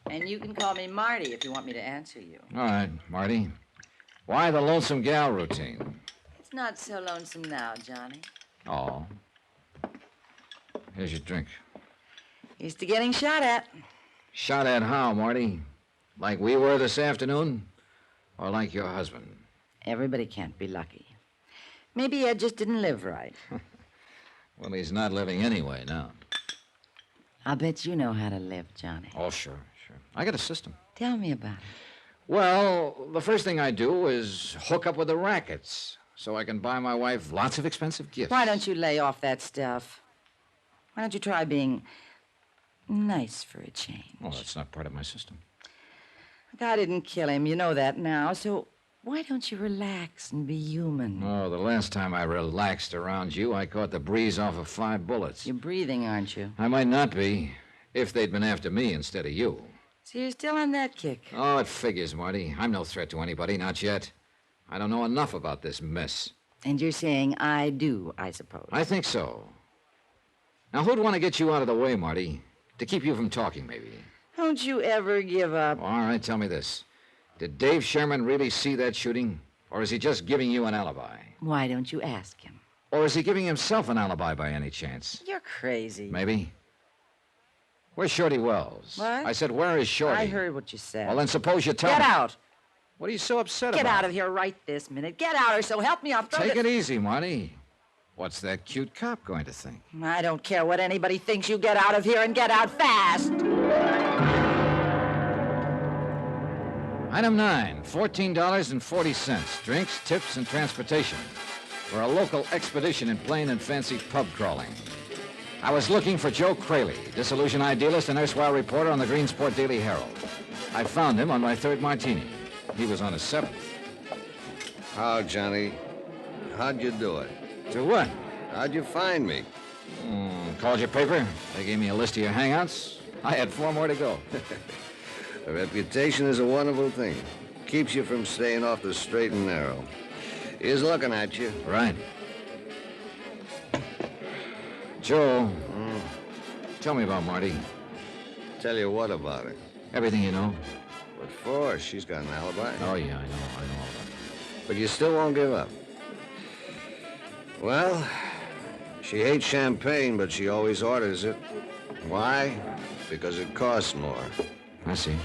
And you can call me Marty if you want me to answer you. All right, Marty. Why the lonesome gal routine? It's not so lonesome now, Johnny. Oh. Here's your drink. Used to getting shot at. Shot at how, Marty? Like we were this afternoon? Or like your husband? Everybody can't be lucky. Maybe Ed just didn't live right. Well, he's not living anyway now. I'll bet you know how to live, Johnny. Oh, sure. I got a system. Tell me about it. Well, the first thing I do is hook up with the rackets so I can buy my wife lots of expensive gifts. Why don't you lay off that stuff? Why don't you try being nice for a change? Oh, that's not part of my system. I didn't kill him. You know that now. So why don't you relax and be human? Oh, the last time I relaxed around you, I caught the breeze off of 5 bullets. You're breathing, aren't you? I might not be, if they'd been after me instead of you. So you're still on that kick? Oh, it figures, Marty. I'm no threat to anybody, not yet. I don't know enough about this mess. And you're saying I do, I suppose. I think so. Now, who'd want to get you out of the way, Marty? To keep you from talking, maybe. Don't you ever give up. All right, tell me this. Did Dave Sherman really see that shooting? Or is he just giving you an alibi? Why don't you ask him? Or is he giving himself an alibi by any chance? You're crazy. Maybe. Where's Shorty Wells? What? I said, where is Shorty? I heard what you said. Well, then suppose you tell me. Get out. What are you so upset Get about? out of here right this minute. Get out, or so help me, I'll throw Take this... it easy, Marty. What's that cute cop going to think? I don't care what anybody thinks. You get out of here and get out fast. Item 9, $14.40. Drinks, tips, and transportation for a local expedition in plain and fancy pub crawling. I was looking for Joe Crayley, disillusioned idealist and erstwhile reporter on the Greensport Daily Herald. I found him on my third martini. He was on his seventh. How, Johnny? How'd you do it? To what? How'd you find me? Called your paper. They gave me a list of your hangouts. I had 4 more to go. A reputation is a wonderful thing. Keeps you from staying off the straight and narrow. He's looking at you. Right. Joe, tell me about Marty. Tell you what about her? Everything you know. What for? She's got an alibi. Oh, yeah, I know all about it. But you still won't give up. Well, she hates champagne, but she always orders it. Why? Because it costs more. I see.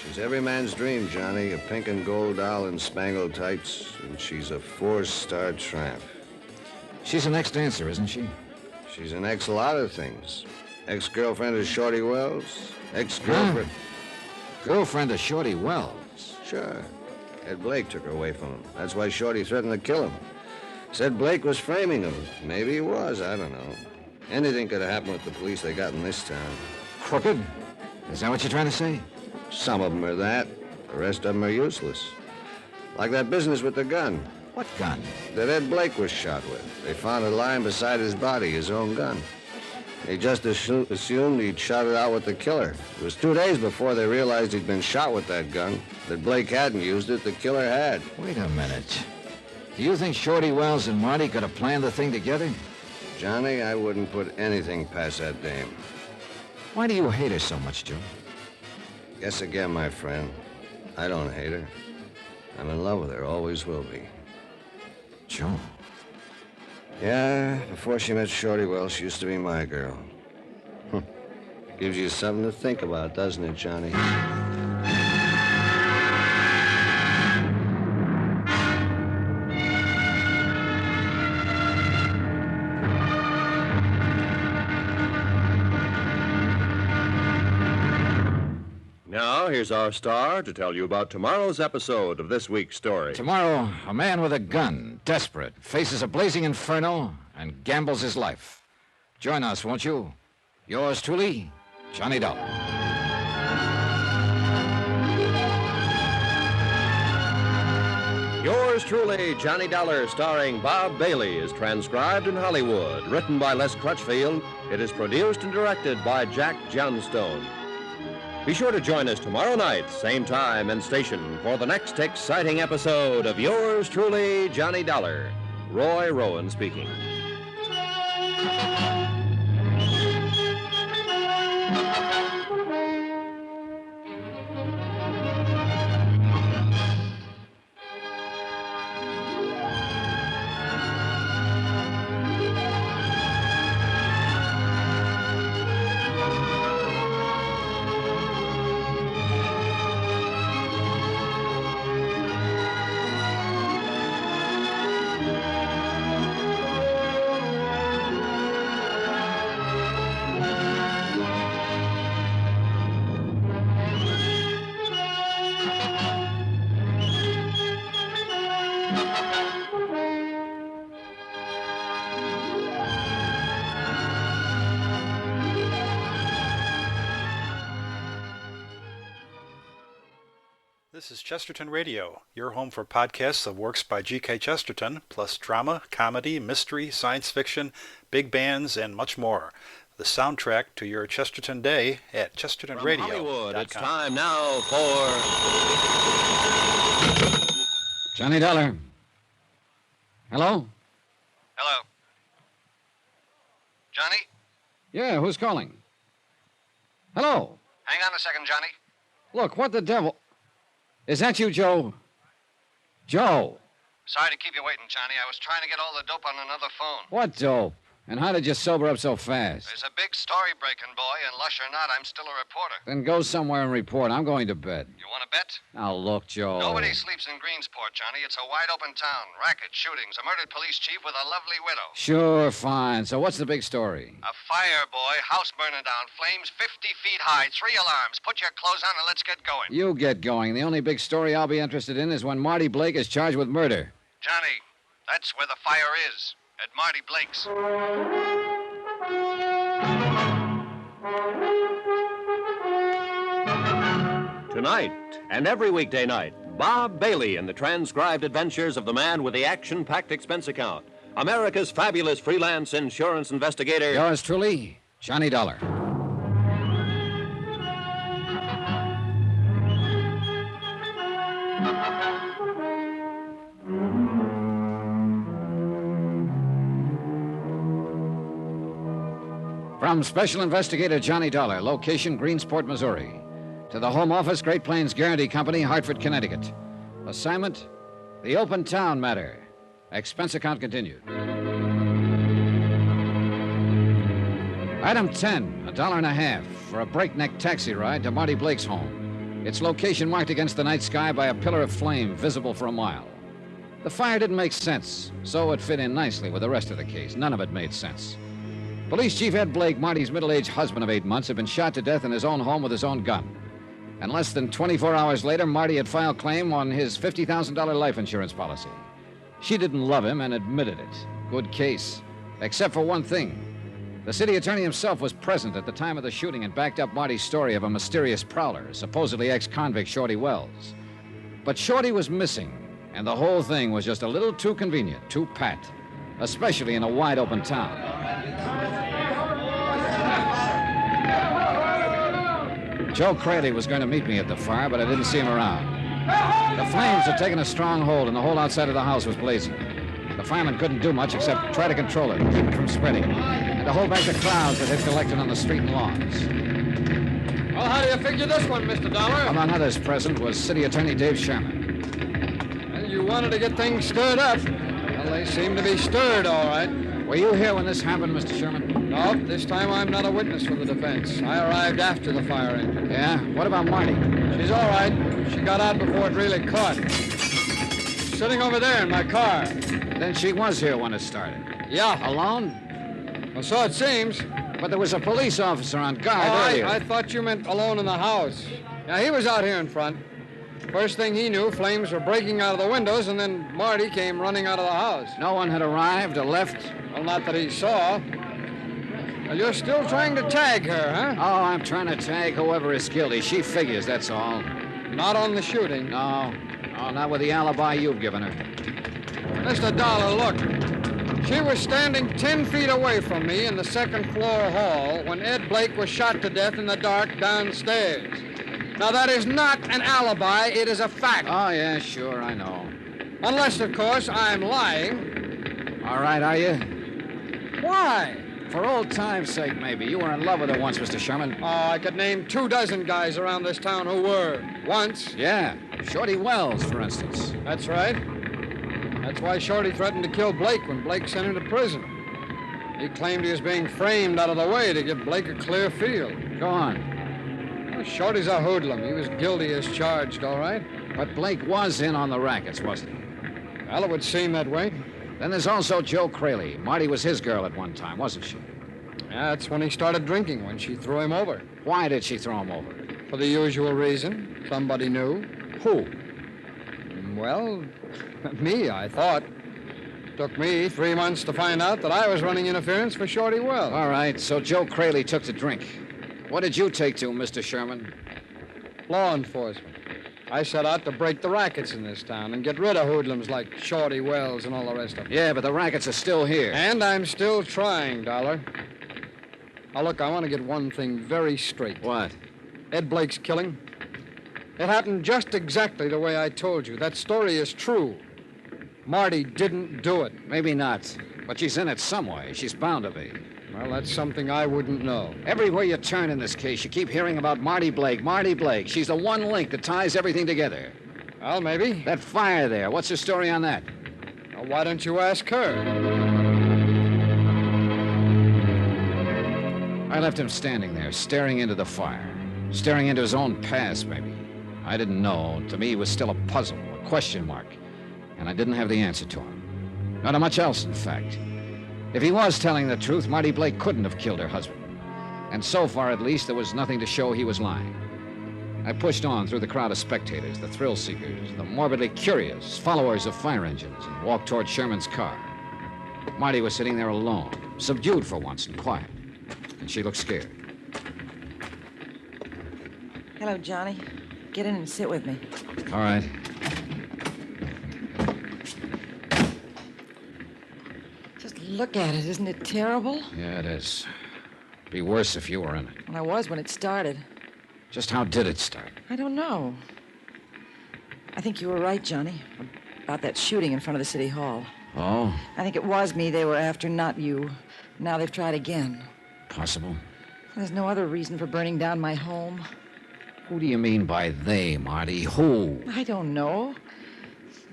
She's every man's dream, Johnny. A pink and gold doll in spangled tights, and she's a 4-star tramp. She's an ex-dancer, isn't she? She's an ex-lot of things. Ex-girlfriend of Shorty Wells. Ex-girlfriend... Girlfriend of Shorty Wells. Sure. Ed Blake took her away from him. That's why Shorty threatened to kill him. Said Blake was framing him. Maybe he was, I don't know. Anything could have happened with the police they got in this town. Crooked? Is that what you're trying to say? Some of them are that. The rest of them are useless. Like that business with the gun. What gun? That Ed Blake was shot with. They found it lying beside his body, his own gun. They just assumed he'd shot it out with the killer. It was 2 days before they realized he'd been shot with that gun. That Blake hadn't used it, the killer had. Wait a minute. Do you think Shorty Wells and Marty could have planned the thing together? Johnny, I wouldn't put anything past that dame. Why do you hate her so much, Joe? Guess again, my friend. I don't hate her. I'm in love with her, always will be. Joe. Yeah, before she met Shorty Wells, she used to be my girl. Gives you something to think about, doesn't it, Johnny? Now, here's our star to tell you about tomorrow's episode of this week's story. Tomorrow, a man with a gun, desperate, faces a blazing inferno and gambles his life. Join us, won't you? Yours truly, Johnny Dollar. Yours truly, Johnny Dollar, starring Bob Bailey, is transcribed in Hollywood. Written by Les Crutchfield, it is produced and directed by Jack Johnstone. Be sure to join us tomorrow night, same time and station, for the next exciting episode of Yours truly, Johnny Dollar. Roy Rowan speaking. This is Chesterton Radio, your home for podcasts of works by G.K. Chesterton, plus drama, comedy, mystery, science fiction, big bands, and much more. The soundtrack to your Chesterton day at Chesterton Radio. Hollywood, it's time now for... Johnny Dollar. Hello? Hello. Johnny? Yeah, who's calling? Hello? Hang on a second, Johnny. Look, what the devil... Is that you, Joe? Joe! Sorry to keep you waiting, Johnny. I was trying to get all the dope on another phone. What dope? And how did you sober up so fast? There's a big story breaking, boy, and lush or not, I'm still a reporter. Then go somewhere and report. I'm going to bed. You want to bet? Now, look, Joe. Nobody sleeps in Greensport, Johnny. It's a wide-open town. Rackets, shootings, a murdered police chief with a lovely widow. Sure, fine. So what's the big story? A fire, boy. House burning down. Flames 50 feet high. 3 alarms. Put your clothes on and let's get going. You get going. The only big story I'll be interested in is when Marty Blake is charged with murder. Johnny, that's where the fire is. At Marty Blake's. Tonight, and every weekday night, Bob Bailey in the transcribed adventures of the man with the action-packed expense account. America's fabulous freelance insurance investigator. Yours truly, Johnny Dollar. From Special Investigator Johnny Dollar, location Greensport, Missouri. To the Home Office, Great Plains Guarantee Company, Hartford, Connecticut. Assignment, the Open Town Matter. Expense account continued. Item 10, $1.50 for a breakneck taxi ride to Marty Blake's home. Its location marked against the night sky by a pillar of flame visible for a mile. The fire didn't make sense, so it fit in nicely with the rest of the case. None of it made sense. Police Chief Ed Blake, Marty's middle-aged husband of 8 months, had been shot to death in his own home with his own gun. And less than 24 hours later, Marty had filed claim on his $50,000 life insurance policy. She didn't love him and admitted it. Good case. Except for one thing. The city attorney himself was present at the time of the shooting and backed up Marty's story of a mysterious prowler, supposedly ex-convict Shorty Wells. But Shorty was missing, and the whole thing was just a little too convenient, too pat, especially in a wide-open town. Joe Crayley was going to meet me at the fire, but I didn't see him around. The flames had taken a strong hold, and the whole outside of the house was blazing. The firemen couldn't do much except try to control it, keep it from spreading, and to hold back the crowds that had collected on the street and lawns. Well, how do you figure this one, Mr. Dollar? Among others present was City Attorney Dave Sherman. Well, you wanted to get things stirred up. Well, they seem to be stirred, all right. Were you here when this happened, Mr. Sherman? No, this time I'm not a witness for the defense. I arrived after the fire engine. Yeah? What about Marty? She's all right. She got out before it really caught. She's sitting over there in my car. Then she was here when it started. Yeah. Alone? Well, so it seems. But there was a police officer on guard earlier. I thought you meant alone in the house. Yeah, he was out here in front. First thing he knew, flames were breaking out of the windows, and then Marty came running out of the house. No one had arrived or left? Well, not that he saw. Well, you're still trying to tag her, huh? Oh, I'm trying to tag whoever is guilty. She figures, that's all. Not on the shooting. No, not with the alibi you've given her. Mr. Dollar, look. She was standing 10 feet away from me in the second-floor hall when Ed Blake was shot to death in the dark downstairs. Now, that is not an alibi. It is a fact. Oh, yeah, sure, I know. Unless, of course, I'm lying. All right, are you? Why? For old time's sake, maybe. You were in love with her once, Mr. Sherman. Oh, I could name 24 guys around this town who were. Once. Yeah. Shorty Wells, for instance. That's right. That's why Shorty threatened to kill Blake when Blake sent him to prison. He claimed he was being framed out of the way to give Blake a clear field. Go on. Well, Shorty's a hoodlum. He was guilty as charged, all right. But Blake was in on the rackets, wasn't he? Well, it would seem that way. Then there's also Joe Crayley. Marty was his girl at one time, wasn't she? Yeah, that's when he started drinking, when she threw him over. Why did she throw him over? For the usual reason. Somebody knew. Who? Well, me, I thought. Took me 3 months to find out that I was running interference for Shorty Wells. All right, so Joe Crayley took to drink. What did you take to, Mr. Sherman? Law enforcement. I set out to break the rackets in this town and get rid of hoodlums like Shorty Wells and all the rest of them. Yeah, but the rackets are still here. And I'm still trying, Dollar. Now, look, I want to get one thing very straight. What? Ed Blake's killing. It happened just exactly the way I told you. That story is true. Marty didn't do it. Maybe not. But she's in it some way. She's bound to be. Well, that's something I wouldn't know. Everywhere you turn in this case, you keep hearing about Marty Blake. Marty Blake. She's the one link that ties everything together. Well, maybe. That fire there. What's the story on that? Well, why don't you ask her? I left him standing there, staring into the fire. Staring into his own past, maybe. I didn't know. To me, it was still a puzzle, a question mark. And I didn't have the answer to him. Not much else, in fact. If he was telling the truth, Marty Blake couldn't have killed her husband. And so far, at least, there was nothing to show he was lying. I pushed on through the crowd of spectators, the thrill seekers, the morbidly curious, followers of fire engines, and walked toward Sherman's car. Marty was sitting there alone, subdued for once and quiet. And she looked scared. Hello, Johnny. Get in and sit with me. All right. Just look at it. Isn't it terrible? Yeah, it is. It'd be worse if you were in it. Well, I was when it started. Just how did it start? I don't know. I think you were right, Johnny, about that shooting in front of the city hall. Oh? I think it was me they were after, not you. Now they've tried again. Possible. There's no other reason for burning down my home. Who do you mean by they, Marty? Who? I don't know.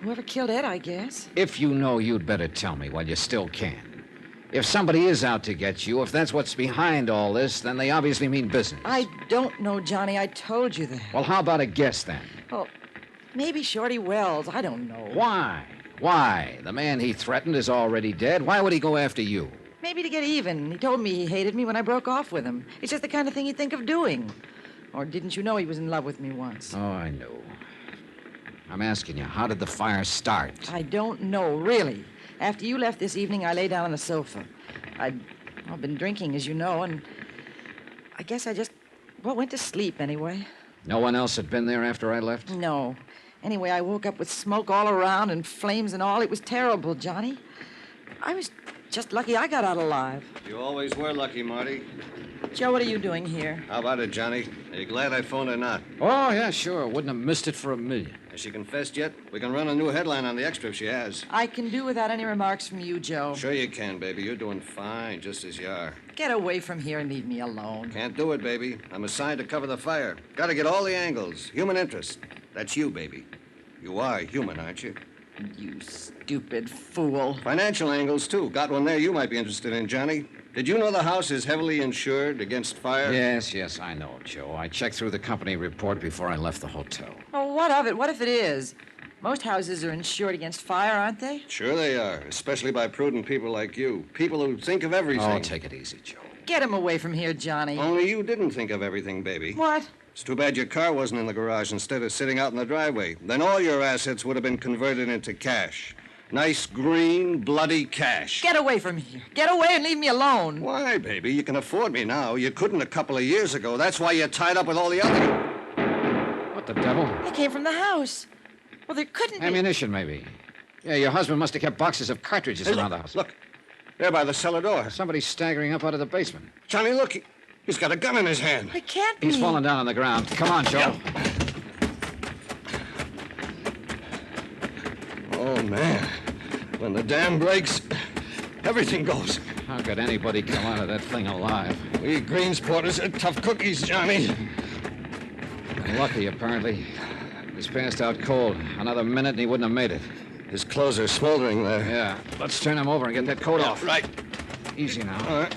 Whoever killed Ed, I guess. If you know, you'd better tell me while you still can. If somebody is out to get you, if that's what's behind all this, then they obviously mean business. I don't know, Johnny. I told you that. Well, how about a guess, then? Well, maybe Shorty Wells. I don't know. Why? Why? The man he threatened is already dead. Why would he go after you? Maybe to get even. He told me he hated me when I broke off with him. It's just the kind of thing he'd think of doing. Or didn't you know he was in love with me once? Oh, I know. I'm asking you, how did the fire start? I don't know, really. After you left this evening, I lay down on the sofa. I've been drinking, as you know, and I guess I just, went to sleep anyway. No one else had been there after I left? No. Anyway, I woke up with smoke all around and flames and all. It was terrible, Johnny. I was just lucky I got out alive. You always were lucky, Marty. Joe, what are you doing here? How about it, Johnny? Are you glad I phoned or not? Oh, yeah, sure. Wouldn't have missed it for a million. Has she confessed yet? We can run a new headline on the extra if she has. I can do without any remarks from you, Joe. Sure you can, baby. You're doing fine, just as you are. Get away from here and leave me alone. Can't do it, baby. I'm assigned to cover the fire. Gotta get all the angles. Human interest. That's you, baby. You are human, aren't you? You stupid fool. Financial angles, too. Got one there you might be interested in, Johnny. Did you know the house is heavily insured against fire? Yes, I know, Joe. I checked through the company report before I left the hotel. Oh, what of it? What if it is? Most houses are insured against fire, aren't they? Sure they are, especially by prudent people like you. People who think of everything. Oh, take it easy, Joe. Get him away from here, Johnny. Only you didn't think of everything, baby. What? It's too bad your car wasn't in the garage instead of sitting out in the driveway. Then all your assets would have been converted into cash. Nice, green, bloody cash. Get away from here. Get away and leave me alone. Why, baby? You can afford me now. You couldn't a couple of years ago. That's why you're tied up with all the other... What the devil? They came from the house. Well, there couldn't be... Ammunition, maybe. Yeah, your husband must have kept boxes of cartridges around the house. Look. There by the cellar door. Somebody's staggering up out of the basement. Johnny, look. He's got a gun in his hand. It can't be. He's fallen down on the ground. Come on, Joe. Oh, man. When the dam breaks, everything goes. How could anybody come out of that thing alive? We Greensporters are tough cookies, Johnny. Lucky, apparently. He's passed out cold. Another minute and he wouldn't have made it. His clothes are smoldering there. Yeah. Let's turn him over and get that coat off. Right. Easy now. All right.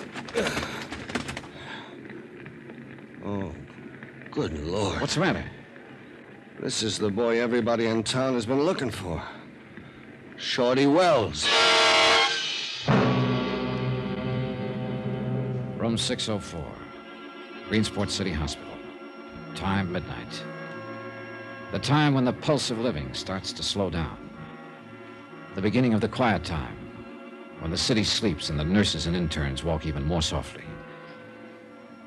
Oh, good Lord. What's the matter? This is the boy everybody in town has been looking for. Shorty Wells. Room 604. Greensport City Hospital. Time, midnight. The time when the pulse of living starts to slow down. The beginning of the quiet time, when the city sleeps and the nurses and interns walk even more softly.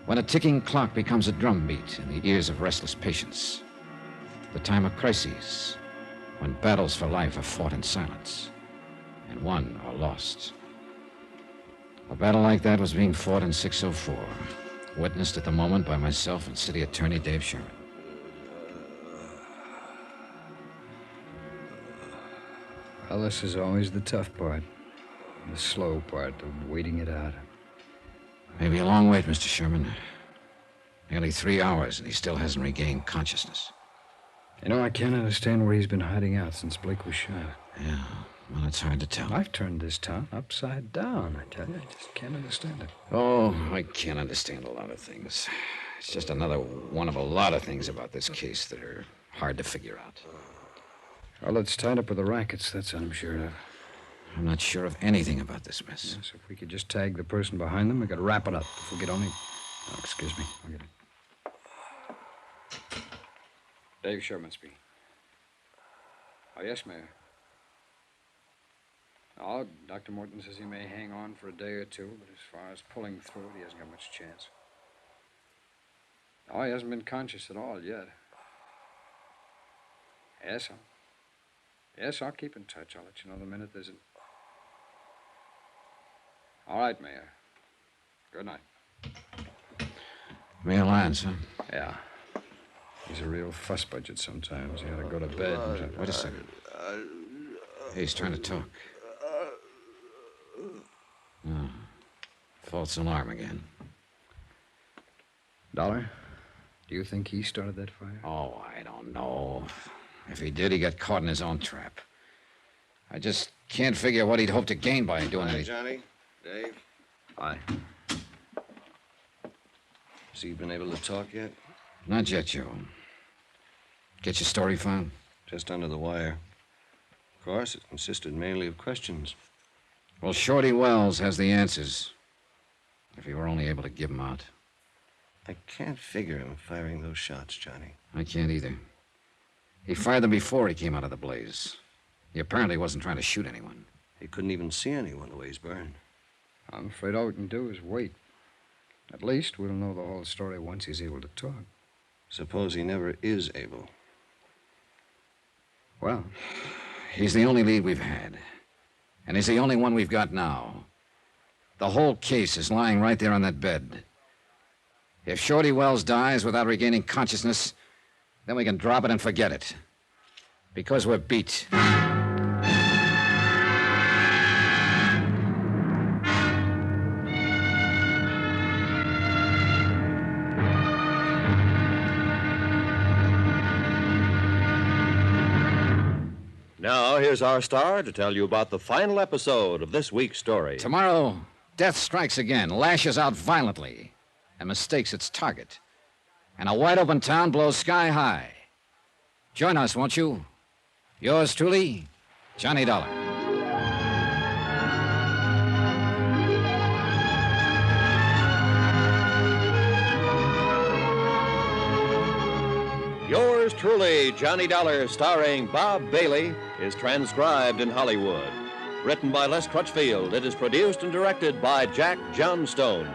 When a ticking clock becomes a drumbeat in the ears of restless patients. The time of crises, when battles for life are fought in silence and won or lost. A battle like that was being fought in 604, witnessed at the moment by myself and City Attorney Dave Sherman. Well, this is always the tough part. The slow part of waiting it out. Maybe a long wait, Mr. Sherman. Nearly 3 hours, and he still hasn't regained consciousness. You know, I can't understand where he's been hiding out since Blake was shot. Yeah. Well, it's hard to tell. I've turned this town upside down, I tell you. I just can't understand it. Oh, I can't understand a lot of things. It's just another one of a lot of things about this case that are hard to figure out. Well, it's tied up with the rackets, that's what I'm sure of. I'm not sure of anything about this mess. Yes, if we could just tag the person behind them, we could wrap it up. If we could only... Oh, excuse me. I'll get it. Dave Sherman speaking. Oh, yes, Mayor. Oh, Dr. Morton says he may hang on for a day or two, but as far as pulling through it, he hasn't got much chance. Oh, he hasn't been conscious at all yet. Yes, I'll keep in touch. I'll let you know the minute there's an... All right, Mayor. Good night. Mayor Lyons, huh? Yeah. He's a real fuss budget sometimes. He ought to go to bed. Wait a second. Hey, he's trying to talk. Oh, false alarm again. Dollar, do you think he started that fire? Oh, I don't know. If he did, he got caught in his own trap. I just can't figure what he'd hope to gain by doing Hi, it. Johnny. Dave. Hi. Has he been able to talk yet? Not yet, Joe. Get your story found? Just under the wire. Of course, it consisted mainly of questions. Well, Shorty Wells has the answers. If he were only able to give them out. I can't figure him firing those shots, Johnny. I can't either. He fired them before he came out of the blaze. He apparently wasn't trying to shoot anyone. He couldn't even see anyone the way he's burned. I'm afraid all we can do is wait. At least we'll know the whole story once he's able to talk. Suppose he never is able. Well, He's the only lead we've had. And he's the only one we've got now. The whole case is lying right there on that bed. If Shorty Wells dies without regaining consciousness, then we can drop it and forget it. Because we're beat. Now, here's our star to tell you about the final episode of this week's story. Tomorrow, death strikes again, lashes out violently, and mistakes its target. And a wide-open town blows sky high. Join us, won't you? Yours truly, Johnny Dollar. Yours truly, Johnny Dollar, starring Bob Bailey, is transcribed in Hollywood. Written by Les Crutchfield, it is produced and directed by Jack Johnstone.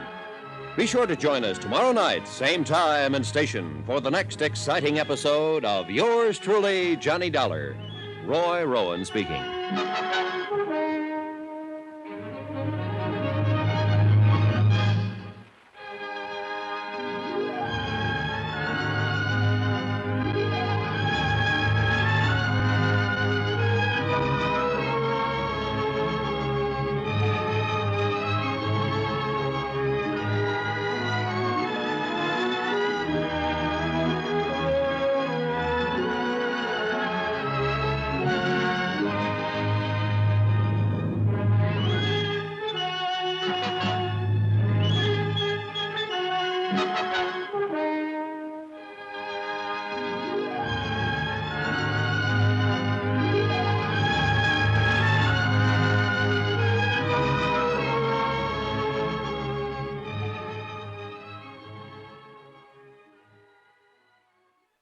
Be sure to join us tomorrow night, same time and station, for the next exciting episode of Yours truly, Johnny Dollar. Roy Rowan speaking.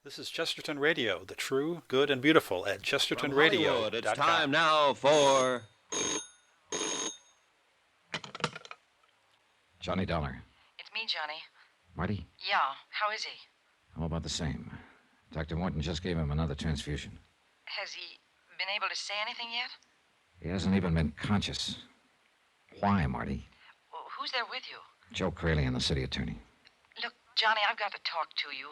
This is Chesterton Radio, the true, good, and beautiful at Chesterton Radio. Hollywood, it's time now for... Johnny Dollar. It's me, Johnny. Marty? Yeah, how is he? How about the same? Dr. Morton just gave him another transfusion. Has he been able to say anything yet? He hasn't even been conscious. Why, Marty? Well, who's there with you? Joe Crayley and the city attorney. Look, Johnny, I've got to talk to you.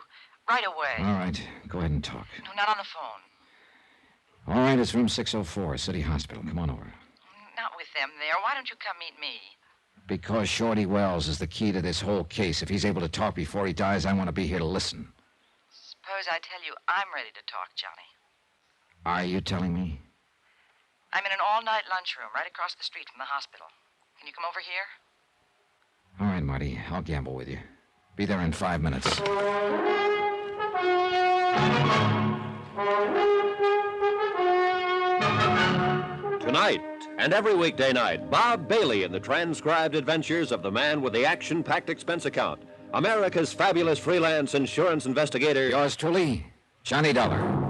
Right away. All right, go ahead and talk. No, not on the phone. All right, it's room 604, City Hospital. Come on over. Not with them there. Why don't you come meet me? Because Shorty Wells is the key to this whole case. If he's able to talk before he dies, I want to be here to listen. Suppose I tell you I'm ready to talk, Johnny. Are you telling me? I'm in an all-night lunchroom right across the street from the hospital. Can you come over here? All right, Marty. I'll gamble with you. Be there in 5 minutes. Tonight and every weekday night, Bob Bailey in the transcribed adventures of the man with the action-packed expense account. America's fabulous freelance insurance investigator. Yours truly, Johnny Dollar.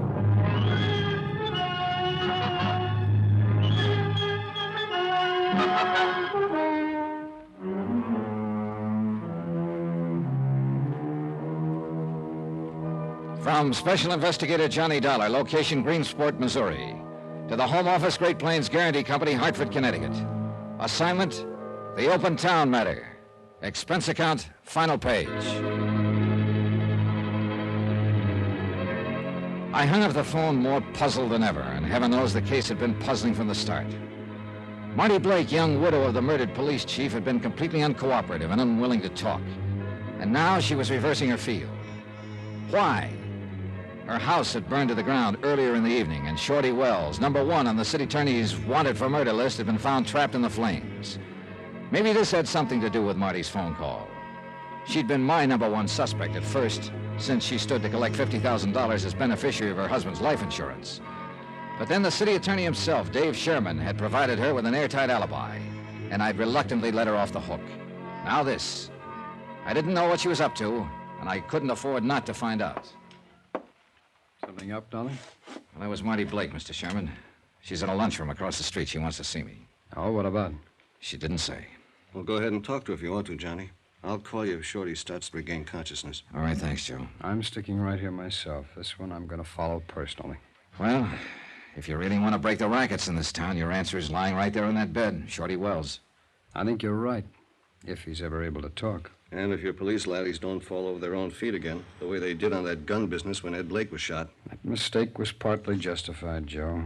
From Special Investigator Johnny Dollar, location Greensport, Missouri, to the Home Office Great Plains Guarantee Company, Hartford, Connecticut. Assignment, the Open Town Matter. Expense account, final page. I hung up the phone more puzzled than ever, and heaven knows the case had been puzzling from the start. Marty Blake, young widow of the murdered police chief, had been completely uncooperative and unwilling to talk. And now she was reversing her field. Why? Her house had burned to the ground earlier in the evening, and Shorty Wells, number 1 on the city attorney's wanted for murder list, had been found trapped in the flames. Maybe this had something to do with Marty's phone call. She'd been my number 1 suspect at first, since she stood to collect $50,000 as beneficiary of her husband's life insurance. But then the city attorney himself, Dave Sherman, had provided her with an airtight alibi, and I'd reluctantly let her off the hook. Now this. I didn't know what she was up to, and I couldn't afford not to find out. Something up, Dolly? Well, that was Marty Blake, Mr. Sherman. She's in a lunchroom across the street. She wants to see me. Oh, what about? She didn't say. Well, go ahead and talk to her if you want to, Johnny. I'll call you if Shorty starts to regain consciousness. All right, thanks, Joe. I'm sticking right here myself. This one I'm going to follow personally. Well, if you really want to break the rackets in this town, your answer is lying right there in that bed, Shorty Wells. I think you're right, if he's ever able to talk. And if your police laddies don't fall over their own feet again, the way they did on that gun business when Ed Blake was shot. That mistake was partly justified, Joe.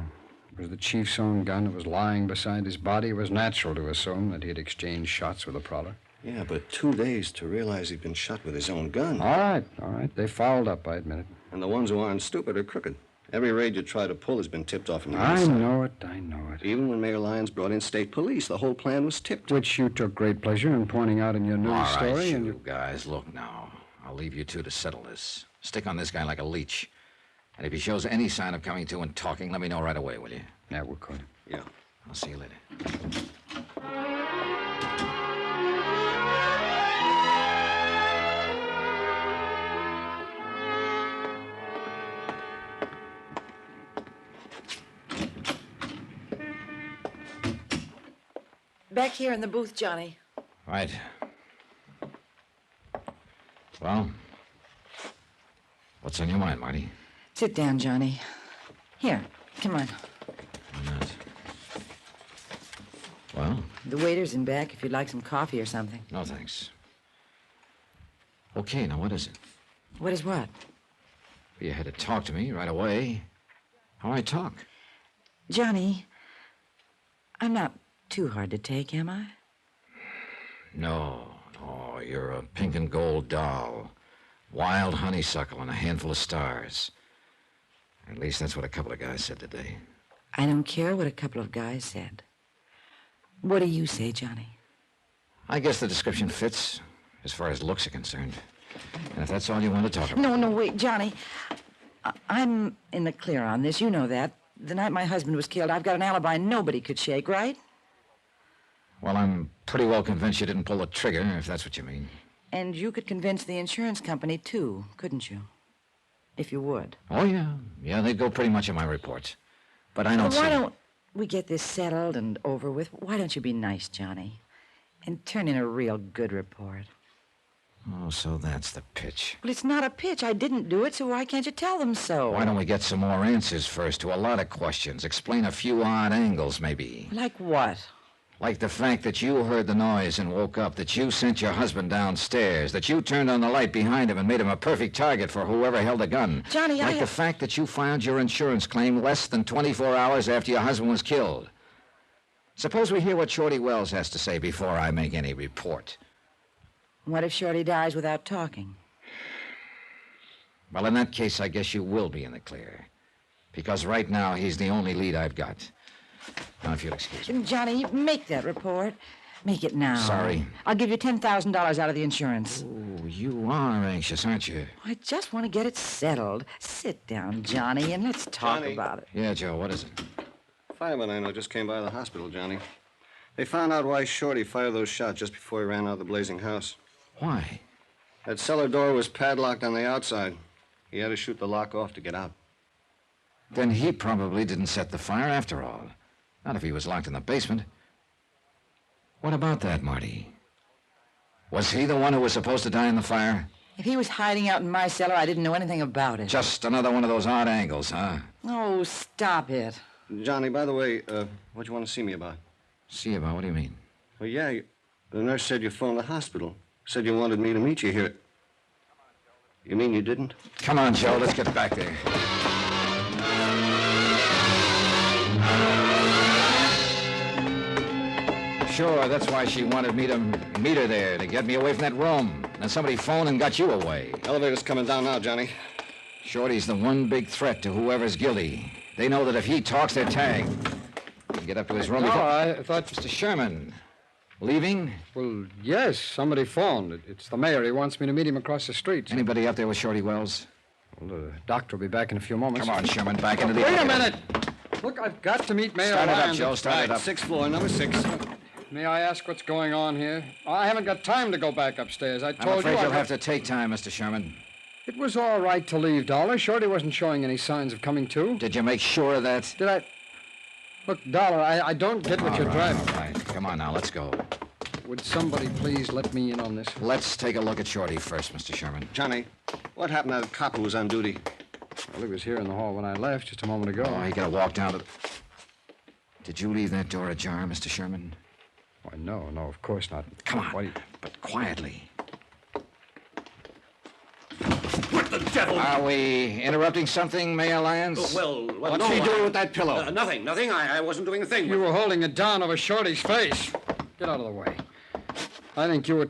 It was the chief's own gun that was lying beside his body. It was natural to assume that he had exchanged shots with a prowler. Yeah, but 2 days to realize he'd been shot with his own gun. All right. They fouled up, I admit it. And the ones who aren't stupid are crooked. Every raid you try to pull has been tipped off from the I inside. know it. Even when Mayor Lyons brought in state police, the whole plan was tipped. Which you took great pleasure in pointing out in your news story. All right, and you guys, look now. I'll leave you two to settle this. Stick on this guy like a leech. And if he shows any sign of coming to and talking, let me know right away, will you? Yeah, we'll call. Yeah. I'll see you later. Back here in the booth, Johnny. Right. Well, what's on your mind, Marty? Sit down, Johnny. Here, come on. Why not? Well? The waiter's in back if you'd like some coffee or something. No, thanks. Okay, now what is it? What is what? You had to talk to me right away. How I talk? Johnny, I'm not too hard to take, am I? No, you're a pink and gold doll. Wild honeysuckle and a handful of stars. At least that's what a couple of guys said today. I don't care what a couple of guys said. What do you say, Johnny? I guess the description fits, as far as looks are concerned. And if that's all you want to talk about... No, wait, Johnny. I'm in the clear on this. You know that. The night my husband was killed, I've got an alibi nobody could shake, right? Well, I'm pretty well convinced you didn't pull the trigger, if that's what you mean. And you could convince the insurance company, too, couldn't you? If you would. Oh, yeah. Yeah, they'd go pretty much on my reports. But I don't see... Why don't we get this settled and over with? Why don't you be nice, Johnny, and turn in a real good report? Oh, so that's the pitch. Well, it's not a pitch. I didn't do it, so why can't you tell them so? Why don't we get some more answers first to a lot of questions? Explain a few odd angles, maybe. Like what? Like the fact that you heard the noise and woke up, that you sent your husband downstairs, that you turned on the light behind him and made him a perfect target for whoever held the gun. Johnny, Like the fact that you filed your insurance claim less than 24 hours after your husband was killed. Suppose we hear what Shorty Wells has to say before I make any report. What if Shorty dies without talking? Well, in that case, I guess you will be in the clear. Because right now, he's the only lead I've got. Now, if you'll excuse me. Johnny, make that report. Make it now. Sorry. I'll give you $10,000 out of the insurance. Oh, you are anxious, aren't you? I just want to get it settled. Sit down, Johnny, and let's talk Johnny. about it. Yeah, Joe, what is it? Fireman I know just came by the hospital, Johnny. They found out why Shorty fired those shots just before he ran out of the blazing house. Why? That cellar door was padlocked on the outside. He had to shoot the lock off to get out. Then he probably didn't set the fire after all. Not if he was locked in the basement. What about that, Marty? Was he the one who was supposed to die in the fire? If he was hiding out in my cellar, I didn't know anything about it. Just another one of those odd angles, huh? Oh, stop it. Johnny, by the way, what you want to see me about? See about, what do you mean? Well, yeah, the nurse said you phoned the hospital. Said you wanted me to meet you here. You mean you didn't? Come on, Joe, let's get back there. Sure, that's why she wanted me to meet her there, to get me away from that room. Then somebody phoned and got you away. Elevator's coming down now, Johnny. Shorty's the one big threat to whoever's guilty. They know that if he talks, they're tagged. You get up to his room before... I thought... Mr. Sherman, leaving? Well, yes, somebody phoned. It's the mayor. He wants me to meet him across the street. Anybody up there with Shorty Wells? Well, the doctor will be back in a few moments. Come on, Sherman, back into the... Wait a elevator. minute! Look, I've got to meet Mayor Start it up, Lyons. Joe, start it up. Sixth floor, number 6. May I ask what's going on here? I haven't got time to go back upstairs. I I'm told afraid you... you'll have to take time, Mr. Sherman. It was all right to leave, Dollar. Shorty wasn't showing any signs of coming to. Did you make sure of that? Did I... Look, Dollar, I don't get what All you're right, driving. all right. Come on now, let's go. Would somebody please let me in on this? Let's take a look at Shorty first, Mr. Sherman. Johnny, what happened to that cop who was on duty? Well, he was here in the hall when I left just a moment ago. Oh, he got to walk down to... Did you leave that door ajar, Mr. Sherman? Why, no, of course not. Come on, Why do you... but quietly. What the devil? Are we interrupting something, Mayor Lyons? What's he doing with that pillow? Nothing. I wasn't doing a thing. You were holding it down over Shorty's face. Get out of the way. I think you were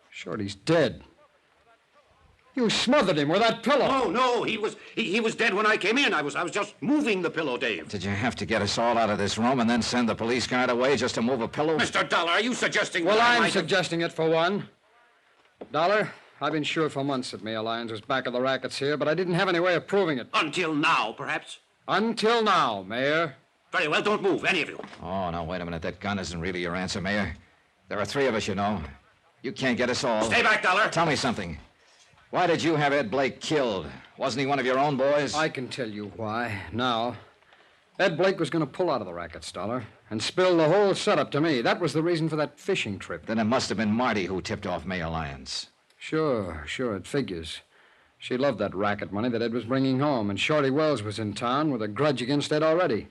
Shorty's dead. You smothered him with that pillow. Oh, no, he was dead when I came in. I was just moving the pillow, Dave. Did you have to get us all out of this room and then send the police guard away just to move a pillow? Mr. Dollar, are you suggesting Well, that I I'm might have- suggesting it for one. Dollar, I've been sure for months that Mayor Lyons was back of the rackets here, but I didn't have any way of proving it. Until now, perhaps? Until now, Mayor. Very well, don't move, any of you. Oh, no, wait a minute. That gun isn't really your answer, Mayor. There are 3 of us, you know. You can't get us all. Stay back, Dollar. Tell me something. Why did you have Ed Blake killed? Wasn't he one of your own boys? I can tell you why, now. Ed Blake was going to pull out of the rackets, Dollar, and spill the whole setup to me. That was the reason for that fishing trip. Then it must have been Marty who tipped off Mayor Lyons. Sure, it figures. She loved that racket money that Ed was bringing home, and Shorty Wells was in town with a grudge against Ed already.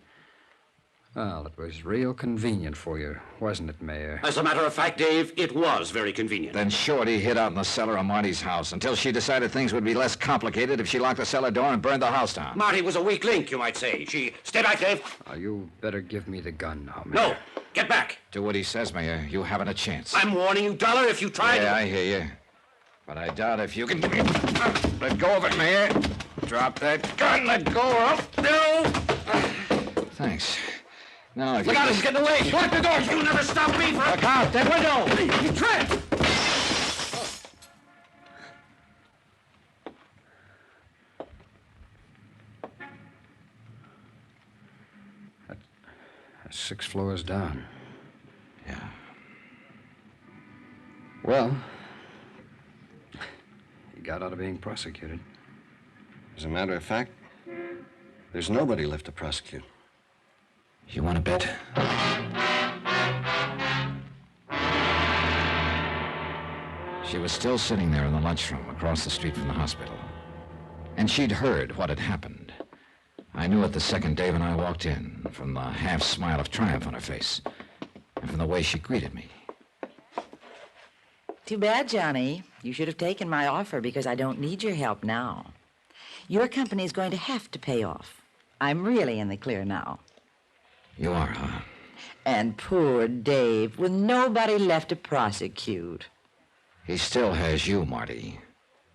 Well, it was real convenient for you, wasn't it, Mayor? As a matter of fact, Dave, it was very convenient. Then Shorty hid out in the cellar of Marty's house until she decided things would be less complicated if she locked the cellar door and burned the house down. Marty was a weak link, you might say. Stay back, Dave. Now, you better give me the gun now, Mayor. No, get back. Do what he says, Mayor. You haven't a chance. I'm warning you, Dollar, if you try Yeah, to... I hear you. But I doubt if you can... Let go of it, Mayor. Drop that gun. Let go of... No! Thanks. Now, if Look you... out, he's getting away. Lock the doors. You'll never stop me for... Look out, that window! You tripped. That's 6 floors down. Yeah. Well, he got out of being prosecuted. As a matter of fact, there's nobody left to prosecute. You want to bet? She was still sitting there in the lunchroom across the street from the hospital. And she'd heard what had happened. I knew it the second Dave and I walked in, from the half smile of triumph on her face, and from the way she greeted me. Too bad, Johnny. You should have taken my offer because I don't need your help now. Your company's going to have to pay off. I'm really in the clear now. You are, huh? And poor Dave, with nobody left to prosecute. He still has you, Marty.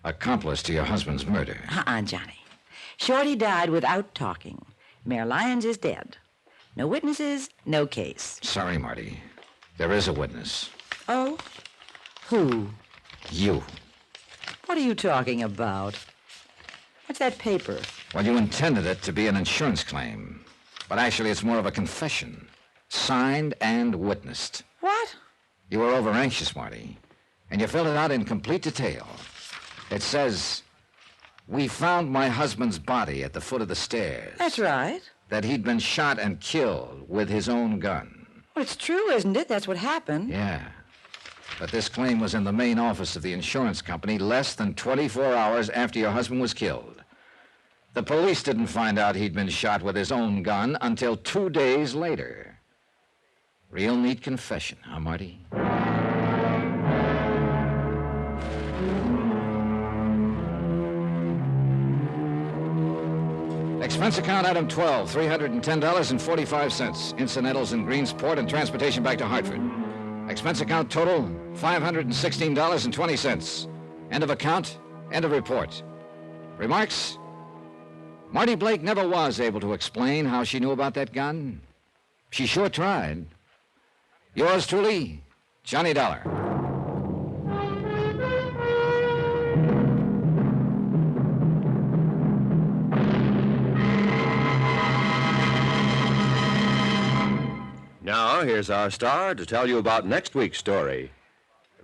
Accomplice to your husband's murder. Johnny. Shorty died without talking. Mayor Lyons is dead. No witnesses, no case. Sorry, Marty. There is a witness. Oh? Who? You. What are you talking about? What's that paper? Well, you intended it to be an insurance claim. But actually, it's more of a confession. Signed and witnessed. What? You were over-anxious, Marty. And you filled it out in complete detail. It says, "We found my husband's body at the foot of the stairs." That's right. That he'd been shot and killed with his own gun. Well, it's true, isn't it? That's what happened. Yeah. But this claim was in the main office of the insurance company less than 24 hours after your husband was killed. The police didn't find out he'd been shot with his own gun until 2 days later. Real neat confession, huh, Marty? Expense account item 12, $310.45. Incidentals in Greensport and transportation back to Hartford. Expense account total, $516.20. End of account, end of report. Remarks? Marty Blake never was able to explain how she knew about that gun. She sure tried. Yours truly, Johnny Dollar. Now, here's our star to tell you about next week's story.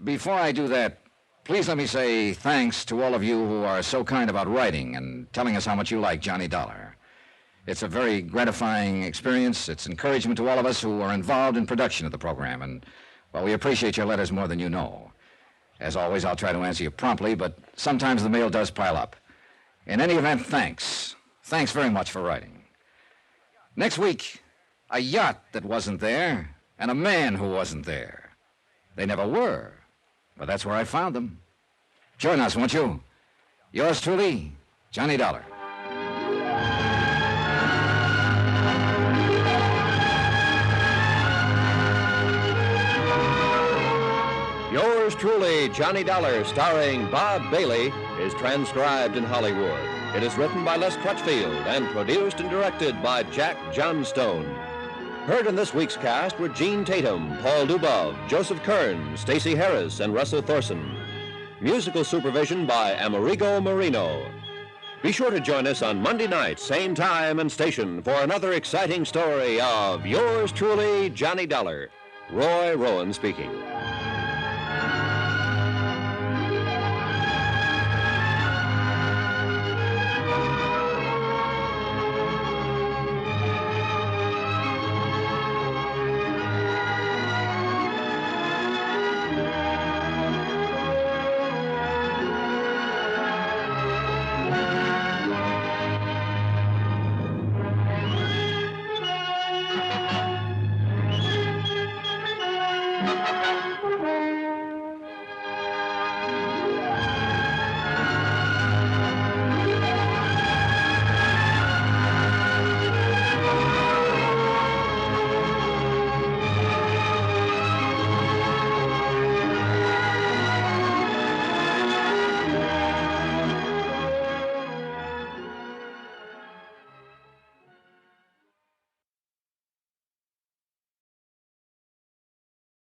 Before I do that, please let me say thanks to all of you who are so kind about writing and telling us how much you like Johnny Dollar. It's a very gratifying experience. It's encouragement to all of us who are involved in production of the program, and, well, we appreciate your letters more than you know. As always, I'll try to answer you promptly, but sometimes the mail does pile up. In any event, thanks. Thanks very much for writing. Next week, a yacht that wasn't there, and a man who wasn't there. They never were, but that's where I found them. Join us, won't you? Yours truly, Johnny Dollar. Yours truly, Johnny Dollar, starring Bob Bailey, is transcribed in Hollywood. It is written by Les Crutchfield and produced and directed by Jack Johnstone. Heard in this week's cast were Gene Tatum, Paul Dubov, Joseph Kearns, Stacey Harris, and Russell Thorson. Musical supervision by Amerigo Marino. Be sure to join us on Monday night, same time and station, for another exciting story of Yours truly, Johnny Dollar. Roy Rowan speaking.